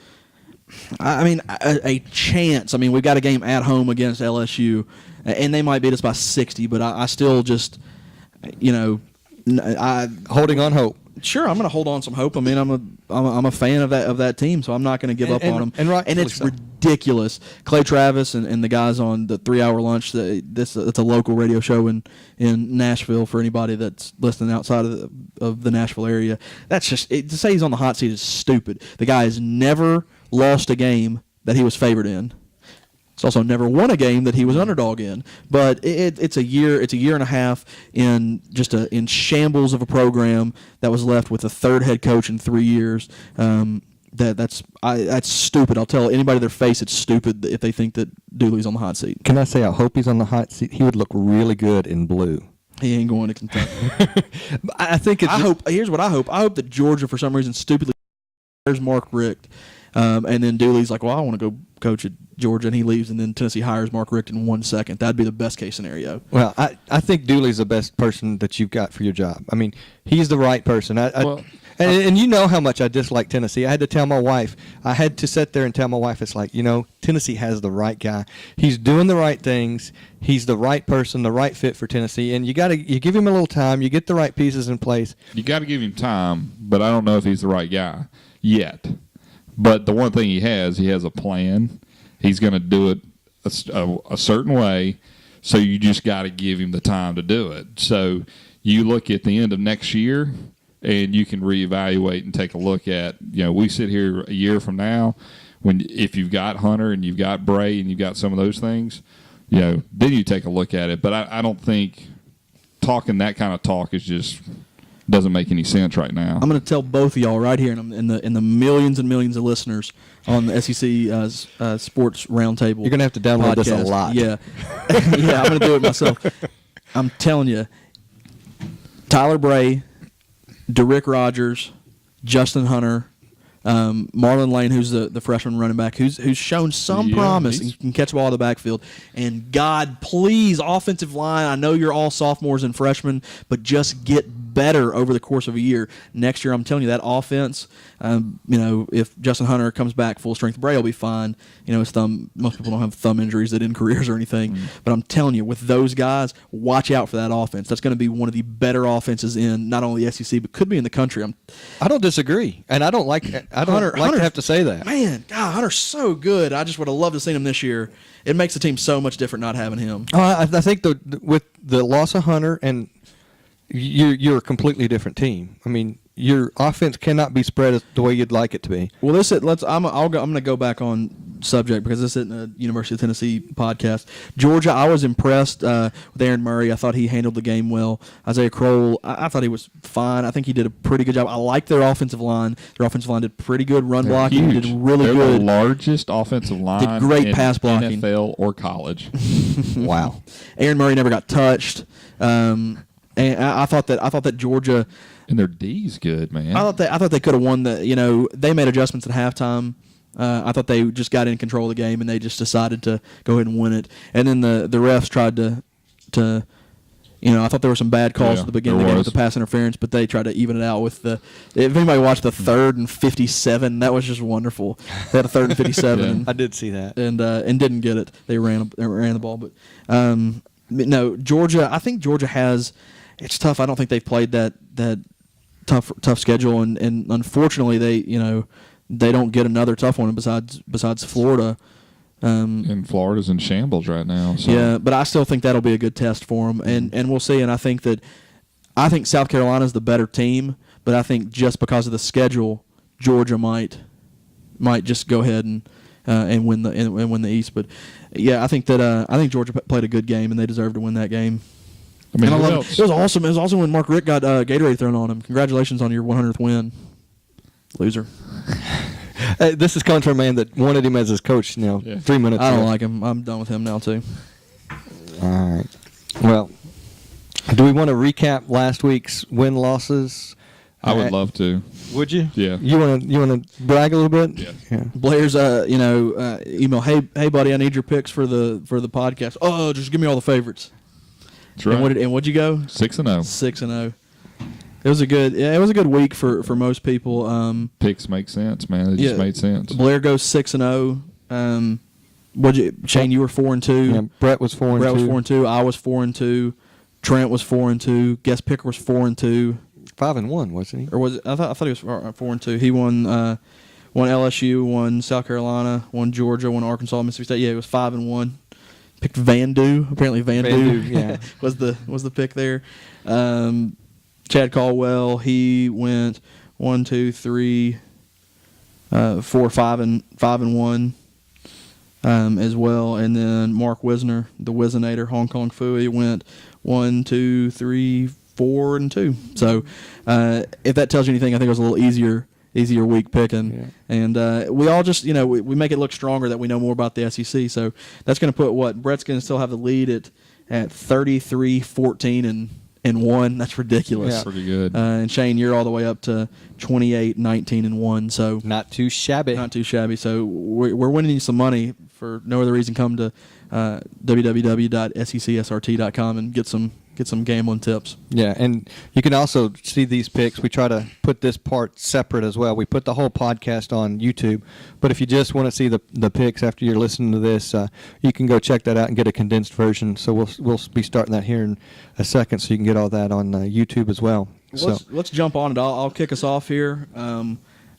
B: I mean, a chance. I mean, we've got a game at home against LSU, and they might beat us by 60. But I still just,
A: holding on hope.
B: Sure, I'm going to hold on some hope. I mean, I'm a fan of that team, so I'm not going to give up on them. And it's ridiculous. Clay Travis and the guys on the 3-hour lunch. It's a local radio show in Nashville for anybody that's listening outside of the Nashville area. That's just to say he's on the hot seat is stupid. The guy has never lost a game that he was favored in. It's also never won a game that he was underdog in. But it's a year and a half in shambles of a program that was left with a third head coach in 3 years. That's stupid. I'll tell anybody to their face it's stupid if they think that Dooley's on the hot seat.
A: Can I say I hope he's on the hot seat? He would look really good in blue.
B: He ain't going to Kentucky. Here's what I hope. I hope that Georgia, for some reason, stupidly hires Mark Richt. And then Dooley's like, well, I want to go coach at Georgia, and he leaves, and then Tennessee hires Mark Richt in 1 second. That'd be the best case scenario.
A: Well, I think Dooley's the best person that you've got for your job. I mean, he's the right person. And you know how much I dislike Tennessee. I had to tell my wife. I had to sit there and tell my wife, it's like, Tennessee has the right guy. He's doing the right things. He's the right person, the right fit for Tennessee. And you give him a little time. You get the right pieces in place.
C: You got to give him time, but I don't know if he's the right guy yet. But the one thing he has a plan. He's going to do it a certain way, so you just got to give him the time to do it. So you look at the end of next year, and you can reevaluate and take a look at, we sit here a year from now, if you've got Hunter and you've got Bray and you've got some of those things, then you take a look at it. But I don't think talking that kind of talk is just doesn't make any sense right now.
B: I'm going to tell both of y'all right here in the millions and millions of listeners on the SEC Sports Roundtable.
A: You're going to have to download
B: podcast.
A: This a lot.
B: Yeah. Yeah, I'm going to do it myself. I'm telling you, Tyler Bray, DeRick Rogers, Justin Hunter, Marlon Lane, who's the freshman running back, who's shown some promise and can catch the ball out of the backfield. And God, please, offensive line, I know you're all sophomores and freshmen, but just get better over the course of a year. Next year, I'm telling you, that offense, if Justin Hunter comes back full strength, Bray will be fine. His thumb, most people don't have thumb injuries that end careers or anything. But I'm telling you, with those guys, watch out for that offense. That's going to be one of the better offenses in not only the SEC, but could be in the country. I
A: don't disagree, and I don't like to have to say that.
B: Man, God, Hunter's so good. I just would have loved to see him this year. It makes the team so much different not having him.
A: I think with the loss of Hunter, and you're a completely different team. I mean, your offense cannot be spread the way you'd like it to be.
B: Well, I'm going to go back on subject because this isn't a University of Tennessee podcast. Georgia, I was impressed with Aaron Murray. I thought he handled the game well. Isaiah Crowell, I thought he was fine. I think he did a pretty good job. I like their offensive line. Their offensive line did pretty good run blocking.
C: Huge.
B: Did really
C: They're
B: good.
C: the largest offensive line
B: Did great
C: in
B: pass blocking.
C: NFL or college.
A: Wow.
B: Aaron Murray never got touched. And I thought that Georgia.
C: And their D's good, man.
B: I thought they could have won the. They made adjustments at halftime. I thought they just got in control of the game and they just decided to go ahead and win it. And then the refs tried to. I thought there were some bad calls at the beginning of the game with the pass interference, but they tried to even it out with the. If anybody watched the 3rd and 57, that was just wonderful. They had a 3rd and 57.
A: Yeah, I did see that,
B: and didn't get it. They ran the ball, but no, Georgia. I think Georgia has. It's tough. I don't think they've played that tough schedule, and unfortunately they don't get another tough one besides Florida.
C: And Florida's in shambles right now. So.
B: Yeah, but I still think that'll be a good test for them, and we'll see. And I think South Carolina's the better team, but I think just because of the schedule, Georgia might just go ahead and win the East. But yeah, I think Georgia played a good game and they deserve to win that game.
C: I mean,
B: it was awesome. It was awesome when Mark Richt got Gatorade thrown on him. Congratulations on your 100th win, loser.
A: This is coming from a man that wanted him as his coach. 3 minutes.
B: I don't
A: ago.
B: like him. I'm done with him now too.
A: All right. Well, do we want to recap last week's win losses?
C: I would love to.
A: Would you?
C: Yeah.
A: You want to brag a little bit?
C: Yeah.
B: Blair's email. Hey buddy, I need your picks for the podcast. Oh, just give me all the favorites.
C: That's right.
B: And what'd you go?
C: 6-0.
B: 6-0. It was a good week for most people.
C: Picks make sense, man. It just made sense.
B: Blair goes 6-0. Shane, you were 4-2.
A: Yeah, Brett was 4-2.
B: Brett was 4-2. I was 4-2. Trent was 4-2. Guest picker was 4-2.
A: 5-1, wasn't he?
B: Or was it? I thought he was 4-2. He won LSU, won South Carolina, won Georgia, won Arkansas, Mississippi State. Yeah, he was 5-1. Picked Vandu. Apparently Vandu
A: yeah.
B: was the pick there. Chad Caldwell, he went 1, 2, 3, 4, 5-1 as well. And then Mark Wisner, the Wizinator, Hong Kong Fooey, went 1, 2, 3, 4-2. So if that tells you anything, I think it was a little easier week picking. Yeah. And we all just, we make it look stronger that we know more about the SEC. So that's going to put Brett's going to still have the lead at 33, 14, and 1. That's ridiculous.
C: Yeah. Pretty good.
B: And Shane, you're all the way up to 28, 19, and 1. So
A: not too shabby.
B: Not too shabby. So we're winning you some money for no other reason. Come to www.SECSRT.com and get some gambling tips.
A: Yeah, and you can also see these picks. We try to put this part separate as well. We put the whole podcast on YouTube, but if you just want to see the picks after you're listening to this, you can go check that out and get a condensed version. So we'll be starting that here in a second, so you can get all that on YouTube as well.
B: Let's jump on it. I'll kick us off here.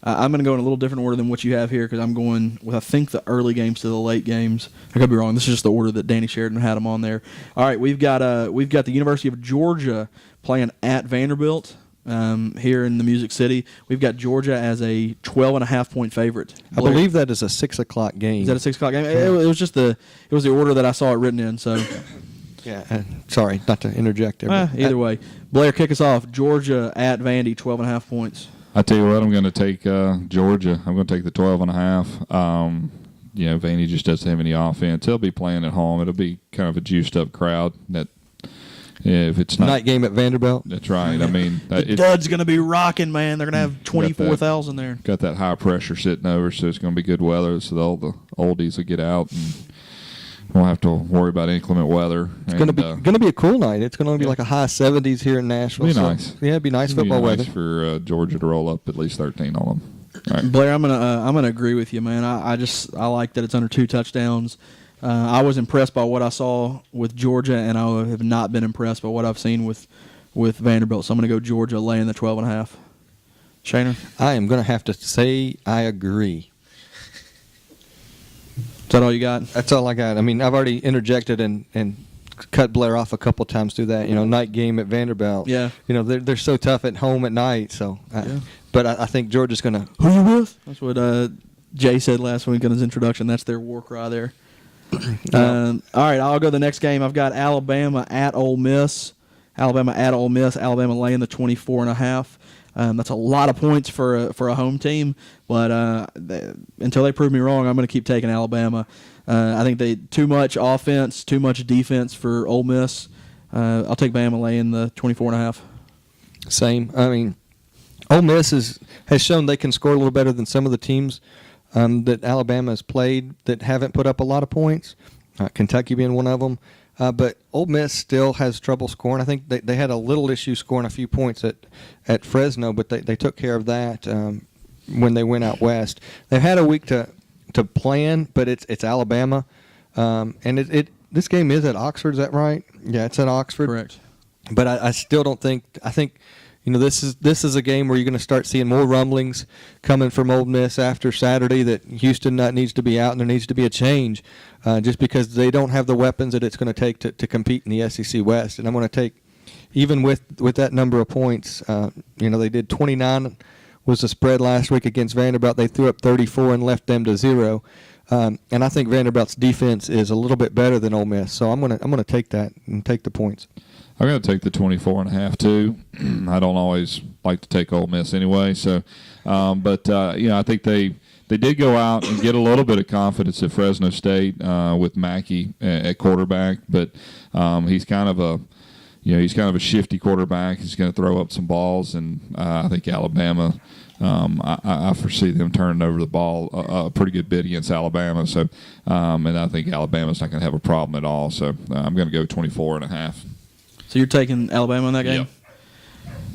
B: I'm going to go in a little different order than what you have here because I'm going with, I think, the early games to the late games. I could be wrong. This is just the order that Danny Sheridan had them on there. All right, we've got the University of Georgia playing at Vanderbilt here in the Music City. We've got Georgia as a 12.5-point favorite.
A: I believe that is a 6 o'clock game.
B: Is that a 6 o'clock game? It was just the order that I saw it written in. So.
A: Yeah. Sorry, not to interject there.
B: Either way, Blair, kick us off. Georgia at Vandy, 12.5 points.
C: I tell you what, I'm going to take Georgia. I'm going to take the 12.5. Vandy just doesn't have any offense. They'll be playing at home. It'll be kind of a juiced up crowd. If it's not
A: night game at Vanderbilt.
C: That's right. I mean,
B: Dud's going to be rocking, man. They're going to have 24,000 there.
C: Got that high pressure sitting over, so it's going to be good weather. So all the oldies will get out and won't have to worry about inclement weather.
A: It's going to be a cool night. It's going to be like a high 70s here in Nashville.
C: It'll be nice.
A: Yeah, it'd be nice football weather
C: for Georgia to roll up at least 13 on them. All right.
B: Blair, I'm gonna agree with you, man. I like that it's under 2 touchdowns. I was impressed by what I saw with Georgia, and I have not been impressed by what I've seen with Vanderbilt. So I'm going to go Georgia laying the 12.5. Shaner?
A: I am going to have to say I agree.
B: Is that all you got?
A: That's all I got. I mean, I've already interjected and cut Blair off a couple times through that. Night game at Vanderbilt.
B: Yeah.
A: They're so tough at home at night. So, but I think Georgia's going to.
B: Who you with? That's what Jay said last week in his introduction. That's their war cry there. All right, I'll go to the next game. I've got Alabama at Ole Miss. Alabama laying the 24.5. That's a lot of points for a home team, but until they prove me wrong, I'm going to keep taking Alabama. I think they too much offense, too much defense for Ole Miss. I'll take Bama laying the 24.5.
A: Same. I mean, Ole Miss has shown they can score a little better than some of the teams that Alabama has played that haven't put up a lot of points. Kentucky being one of them. But Ole Miss still has trouble scoring. I think they had a little issue scoring a few points at Fresno, but they took care of that when they went out west. They've had a week to plan, but it's Alabama, and this game is at Oxford. Is that right? Yeah, it's at Oxford.
B: Correct.
A: But I still don't think. I think this is a game where you're going to start seeing more rumblings coming from Ole Miss after Saturday that Houston needs to be out and there needs to be a change, just because they don't have the weapons that it's going to take to compete in the SEC West. And I'm going to take, even with that number of points, they did 29 was the spread last week against Vanderbilt. They threw up 34 and left them to 0. And I think Vanderbilt's defense is a little bit better than Ole Miss, so I'm gonna take that and take the points.
C: I'm going to take the 24.5 too. I don't always like to take Ole Miss anyway. So, but I think they did go out and get a little bit of confidence at Fresno State with Mackey at quarterback. But he's kind of a shifty quarterback. He's going to throw up some balls, and I think Alabama. I foresee them turning over the ball a pretty good bit against Alabama. So, and I think Alabama's not going to have a problem at all. So, I'm going to go 24.5.
B: So you're taking Alabama in that game?
C: Yep.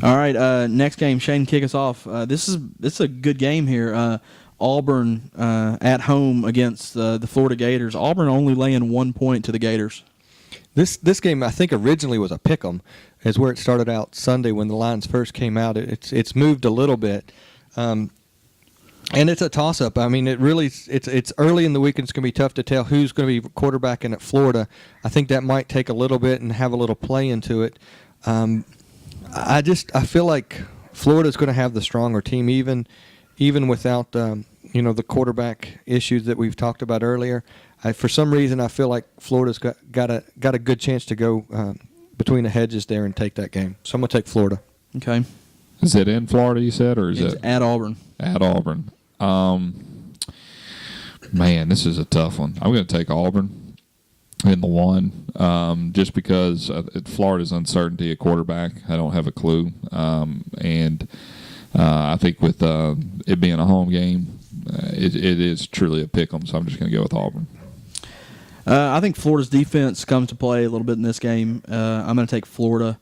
B: All right, next game. Shane, kick us off. This is a good game here. Auburn at home against the Florida Gators. Auburn only laying 1 point to the Gators.
A: This game, I think, originally was a pick'em, is where it started out Sunday when the lines first came out. It's moved a little bit, and it's a toss-up. I mean, it's early in the week, and it's going to be tough to tell who's going to be quarterbacking at Florida. I think that might take a little bit and have a little play into it. I feel like Florida's going to have the stronger team, even without the quarterback issues that we've talked about earlier. For some reason, I feel like Florida's got a good chance to go between the hedges there and take that game. So I'm going to take Florida.
B: Okay.
C: Is it in Florida, you said, or is it
B: at Auburn? At Auburn.
C: Man, this is a tough one. I'm going to take Auburn in the one, just because Florida's uncertainty at quarterback. I don't have a clue, and I think with it being a home game, it is truly a pick'em. So I'm just going to go with Auburn.
B: I think Florida's defense comes to play a little bit in this game. I'm going to take Florida.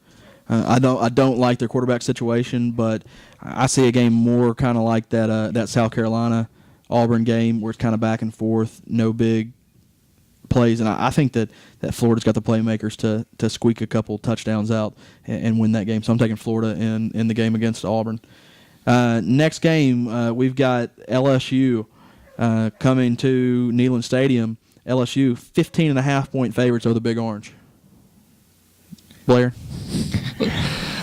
B: I don't like their quarterback situation, but I see a game more kind of like that South Carolina Auburn game where it's kind of back and forth, no big plays, and I think that Florida's got the playmakers to squeak a couple touchdowns out and win that game. So I'm taking Florida in the game against Auburn. Next game, we've got LSU coming to Neyland Stadium. LSU 15.5-point favorites over the Big Orange. Blair?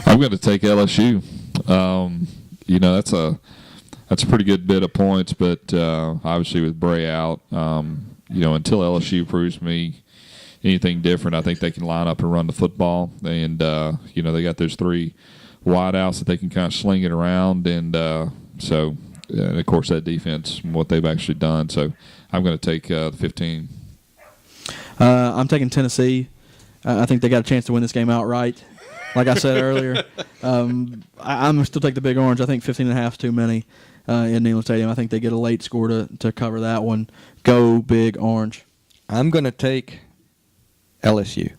C: I'm going to take LSU. That's a pretty good bit of points, but obviously with Bray out, until LSU proves me anything different, I think they can line up and run the football. And, they got those three wideouts that they can kind of sling it around. And and of course, that defense, what they've actually done. So I'm going to take the 15.
B: I'm taking Tennessee. I think they got a chance to win this game outright. Like I said earlier, I'm still take the Big Orange. I think 15.5 is too many in Neyland Stadium. I think they get a late score to cover that one. Go Big Orange.
A: I'm going to take LSU.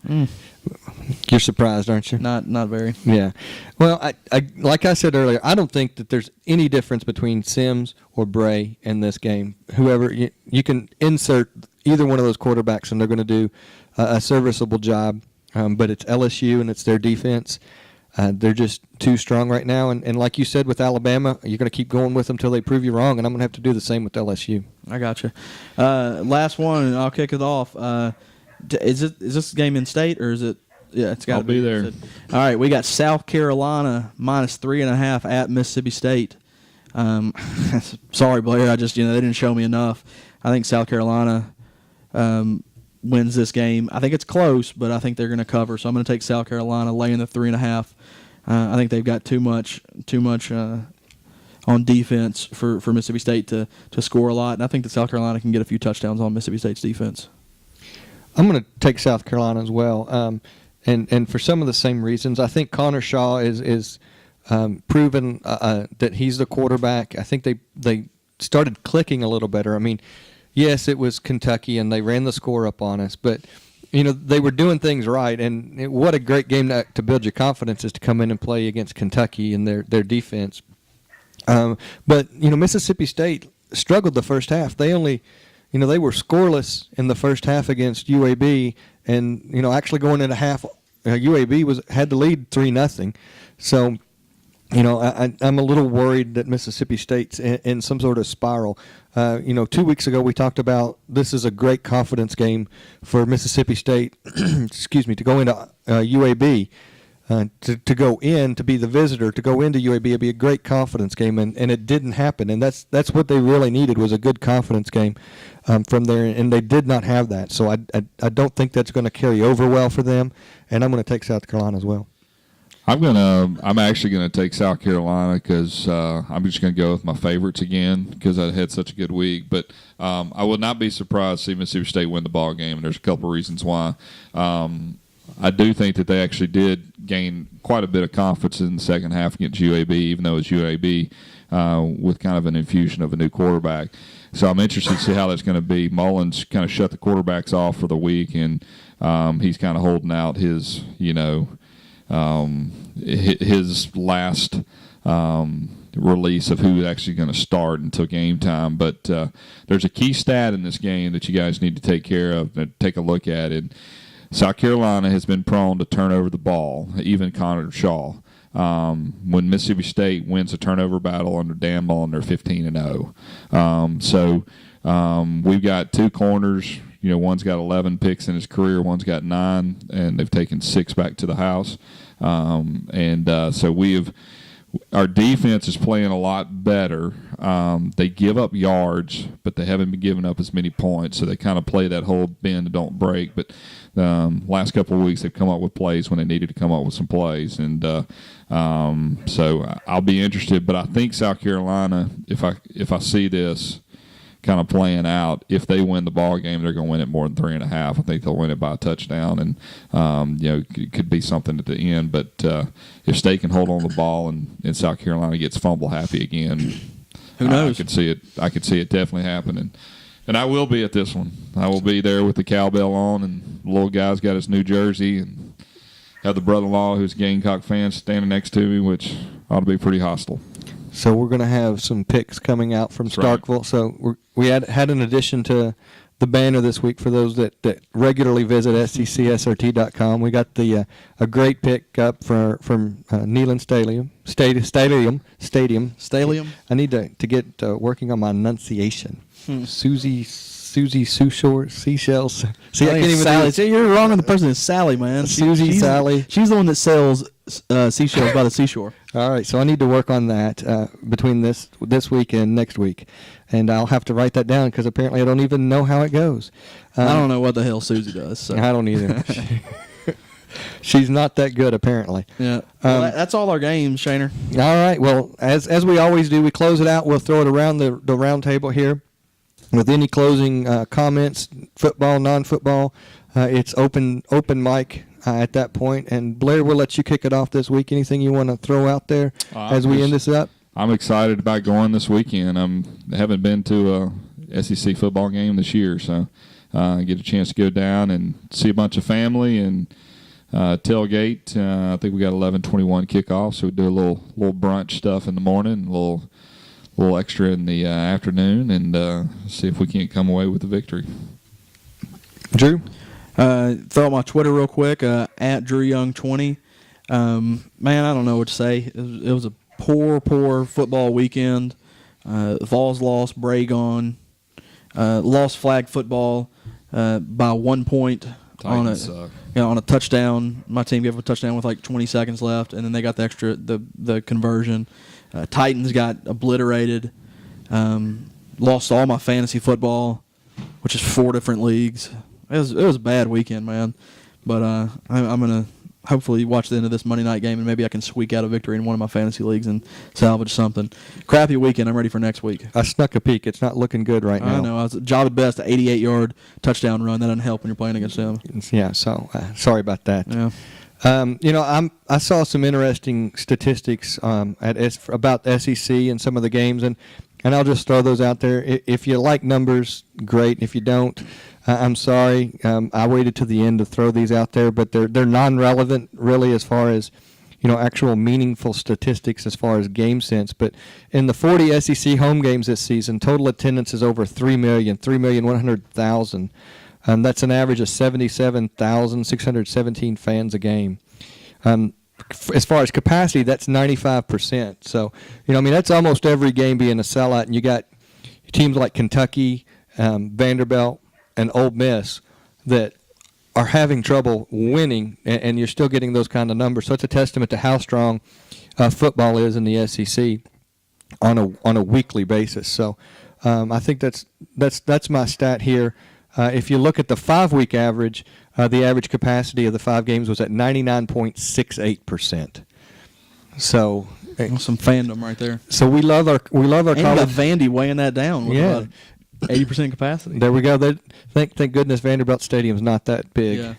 A: You're surprised, aren't you?
B: Not very.
A: Yeah. Well, I like I said earlier, I don't think that there's any difference between Sims or Bray in this game. Whoever you can insert either one of those quarterbacks, and they're going to do a serviceable job. But it's LSU, and it's their defense. They're just too strong right now. And like you said with Alabama, you're going to keep going with them until they prove you wrong, and I'm going to have to do the same with LSU.
B: I got you. Last one, and I'll kick it off. Is this game in state or is it? Yeah, it's got to
C: I'll be there.
B: All right, we got South Carolina -3.5 at Mississippi State. Sorry, Blair. They didn't show me enough. I think South Carolina wins this game. I think it's close, but I think they're going to cover. So I'm going to take South Carolina laying the 3.5. I think they've got too much on defense for Mississippi State to score a lot, and I think that South Carolina can get a few touchdowns on Mississippi State's defense.
A: I'm going to take South Carolina as well, and for some of the same reasons. I think Connor Shaw is proven that he's the quarterback. I think they started clicking a little better. I mean, yes, it was Kentucky, and they ran the score up on us, but they were doing things right, and what a great game to build your confidence is to come in and play against Kentucky and their defense. But Mississippi State struggled the first half. They only, they were scoreless in the first half against UAB, and actually going into half, UAB had the lead 3-0. So, I'm a little worried that Mississippi State's in some sort of spiral. 2 weeks ago we talked about this is a great confidence game for Mississippi State. Excuse me, to go into UAB. To go in, to be the visitor, to go into UAB, it'd be a great confidence game, and it didn't happen. And that's what they really needed, was a good confidence game from there, and they did not have that. So I don't think that's going to carry over well for them, and I'm going to take South Carolina as well.
C: I'm actually gonna take South Carolina because I'm just gonna go with my favorites again because I had such a good week. But I would not be surprised to see Mississippi State win the ball game, and there's a couple of reasons why. I do think that they actually did gain quite a bit of confidence in the second half against UAB, even though it's UAB with kind of an infusion of a new quarterback. So I'm interested to see how that's going to be. Mullins kind of shut the quarterbacks off for the week, and he's kind of holding out his, his last release of who's actually going to start until game time. But there's a key stat in this game that you guys need to take care of and take a look at it. South Carolina has been prone to turn over the ball, even Connor Shaw. When Mississippi State wins a turnover battle under Dan Mullen, they're 15-0. So we've got two corners. One's got 11 picks in his career, one's got 9, and they've taken 6 back to the house. So our defense is playing a lot better. They give up yards, but they haven't been giving up as many points. So they kind of play that whole bend and don't break. But last couple of weeks they've come up with plays when they needed to come up with some plays. And so I'll be interested. But I think South Carolina, if I see this kind of playing out, if they win the ball game, they're going to win it more than 3.5. I think they'll win it by a touchdown, and it could be something at the end. But if State can hold on to the ball and South Carolina gets fumble happy again,
B: who knows?
C: I could see it definitely happening. And I will be at this one. I will be there with the cowbell on, and the little guy's got his new jersey, and have the brother-in-law who's a Gamecock fan standing next to me, which ought to be pretty hostile.
A: So we're going to have some picks coming out from Starkville. Right. So we had an addition to the banner this week for those that regularly visit SECSRT.com. We got a great pick up from Neyland Stadium. I need to get working on my enunciation. Susie Seashells. See, I can't even
B: Sally. See, you're wrong on the person. It's Sally, man.
A: Sally.
B: She's the one that sells seashells by the seashore.
A: All right, so I need to work on that between this week and next week, and I'll have to write that down because apparently I don't even know how it goes.
B: I don't know what the hell Susie does. So.
A: I don't either. She's not that good, apparently.
B: Yeah. Well, that's all our games, Shaner.
A: All right. Well, as we always do, we close it out. We'll throw it around the round table here with any closing comments, football, non-football. It's open mic at that point. And Blair, we'll let you kick it off this week. Anything you want to throw out there as we end this up?
C: I'm excited about going this weekend. I haven't been to a SEC football game this year, so get a chance to go down and see a bunch of family and tailgate. I think we got 11:21 kickoff, so we do a little brunch stuff in the morning, a little extra in the afternoon, and see if we can't come away with the victory.
A: Drew?
B: Throw out my Twitter real quick, at DrewYoung20. Man, I don't know what to say. It was a poor football weekend. Vols lost, Bragon lost flag football by 1 point
C: Titans suck.
B: On a touchdown. My team gave up a touchdown with like 20 seconds left, and then they got the conversion. Titans got obliterated. Lost all my fantasy football, which is 4 different leagues. It was a bad weekend, man. But I'm gonna hopefully watch the end of this Monday night game, and maybe I can squeak out a victory in one of my fantasy leagues and salvage something. Crappy weekend. I'm ready for next week.
A: I snuck a peek. It's not looking good right now.
B: I know. I was job at best, an 88-yard touchdown run. That doesn't help when you're playing against them.
A: Yeah. So sorry about that.
B: Yeah.
A: I saw some interesting statistics about SEC and some of the games, and I'll just throw those out there. If you like numbers, great. If you don't, I'm sorry. I waited to the end to throw these out there, but they're non-relevant really as far as actual meaningful statistics as far as game sense. But in the 40 SEC home games this season, total attendance is over 3,100,000. That's an average of 77,617 fans a game. As far as capacity, that's 95%. So, that's almost every game being a sellout. And you got teams like Kentucky, Vanderbilt, and Ole Miss that are having trouble winning, and you're still getting those kind of numbers. So it's a testament to how strong football is in the SEC on a weekly basis. So I think that's my stat here. If you look at the 5-week average, the average capacity of the 5 games was at 99.68%. So
B: some fandom right there.
A: So we love our
B: and
A: college.
B: Vandy weighing that down with about 80% capacity.
A: There we go. Thank goodness Vanderbilt Stadium's not that big.
B: Yeah.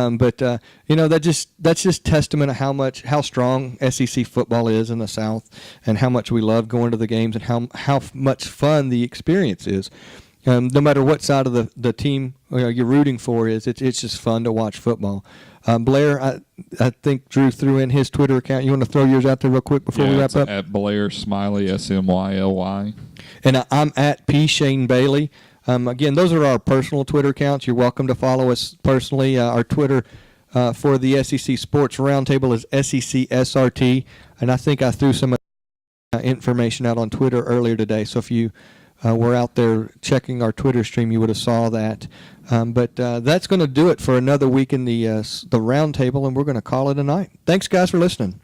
A: But that's just testament of how strong SEC football is in the South, and how much we love going to the games, and how much fun the experience is. No matter what side of the team you're rooting for it's just fun to watch football. Blair, I think Drew threw in his Twitter account. You want to throw yours out there real quick before we wrap up?
C: At Blair Smiley, Smyly.
A: And I'm at P. Shane Bailey. Again, those are our personal Twitter accounts. You're welcome to follow us personally. Our Twitter for the SEC Sports Roundtable is SECSRT, and I think I threw some information out on Twitter earlier today. So if you were out there checking our Twitter stream, you would have saw that. But that's going to do it for another week in the Roundtable, and we're going to call it a night. Thanks, guys, for listening.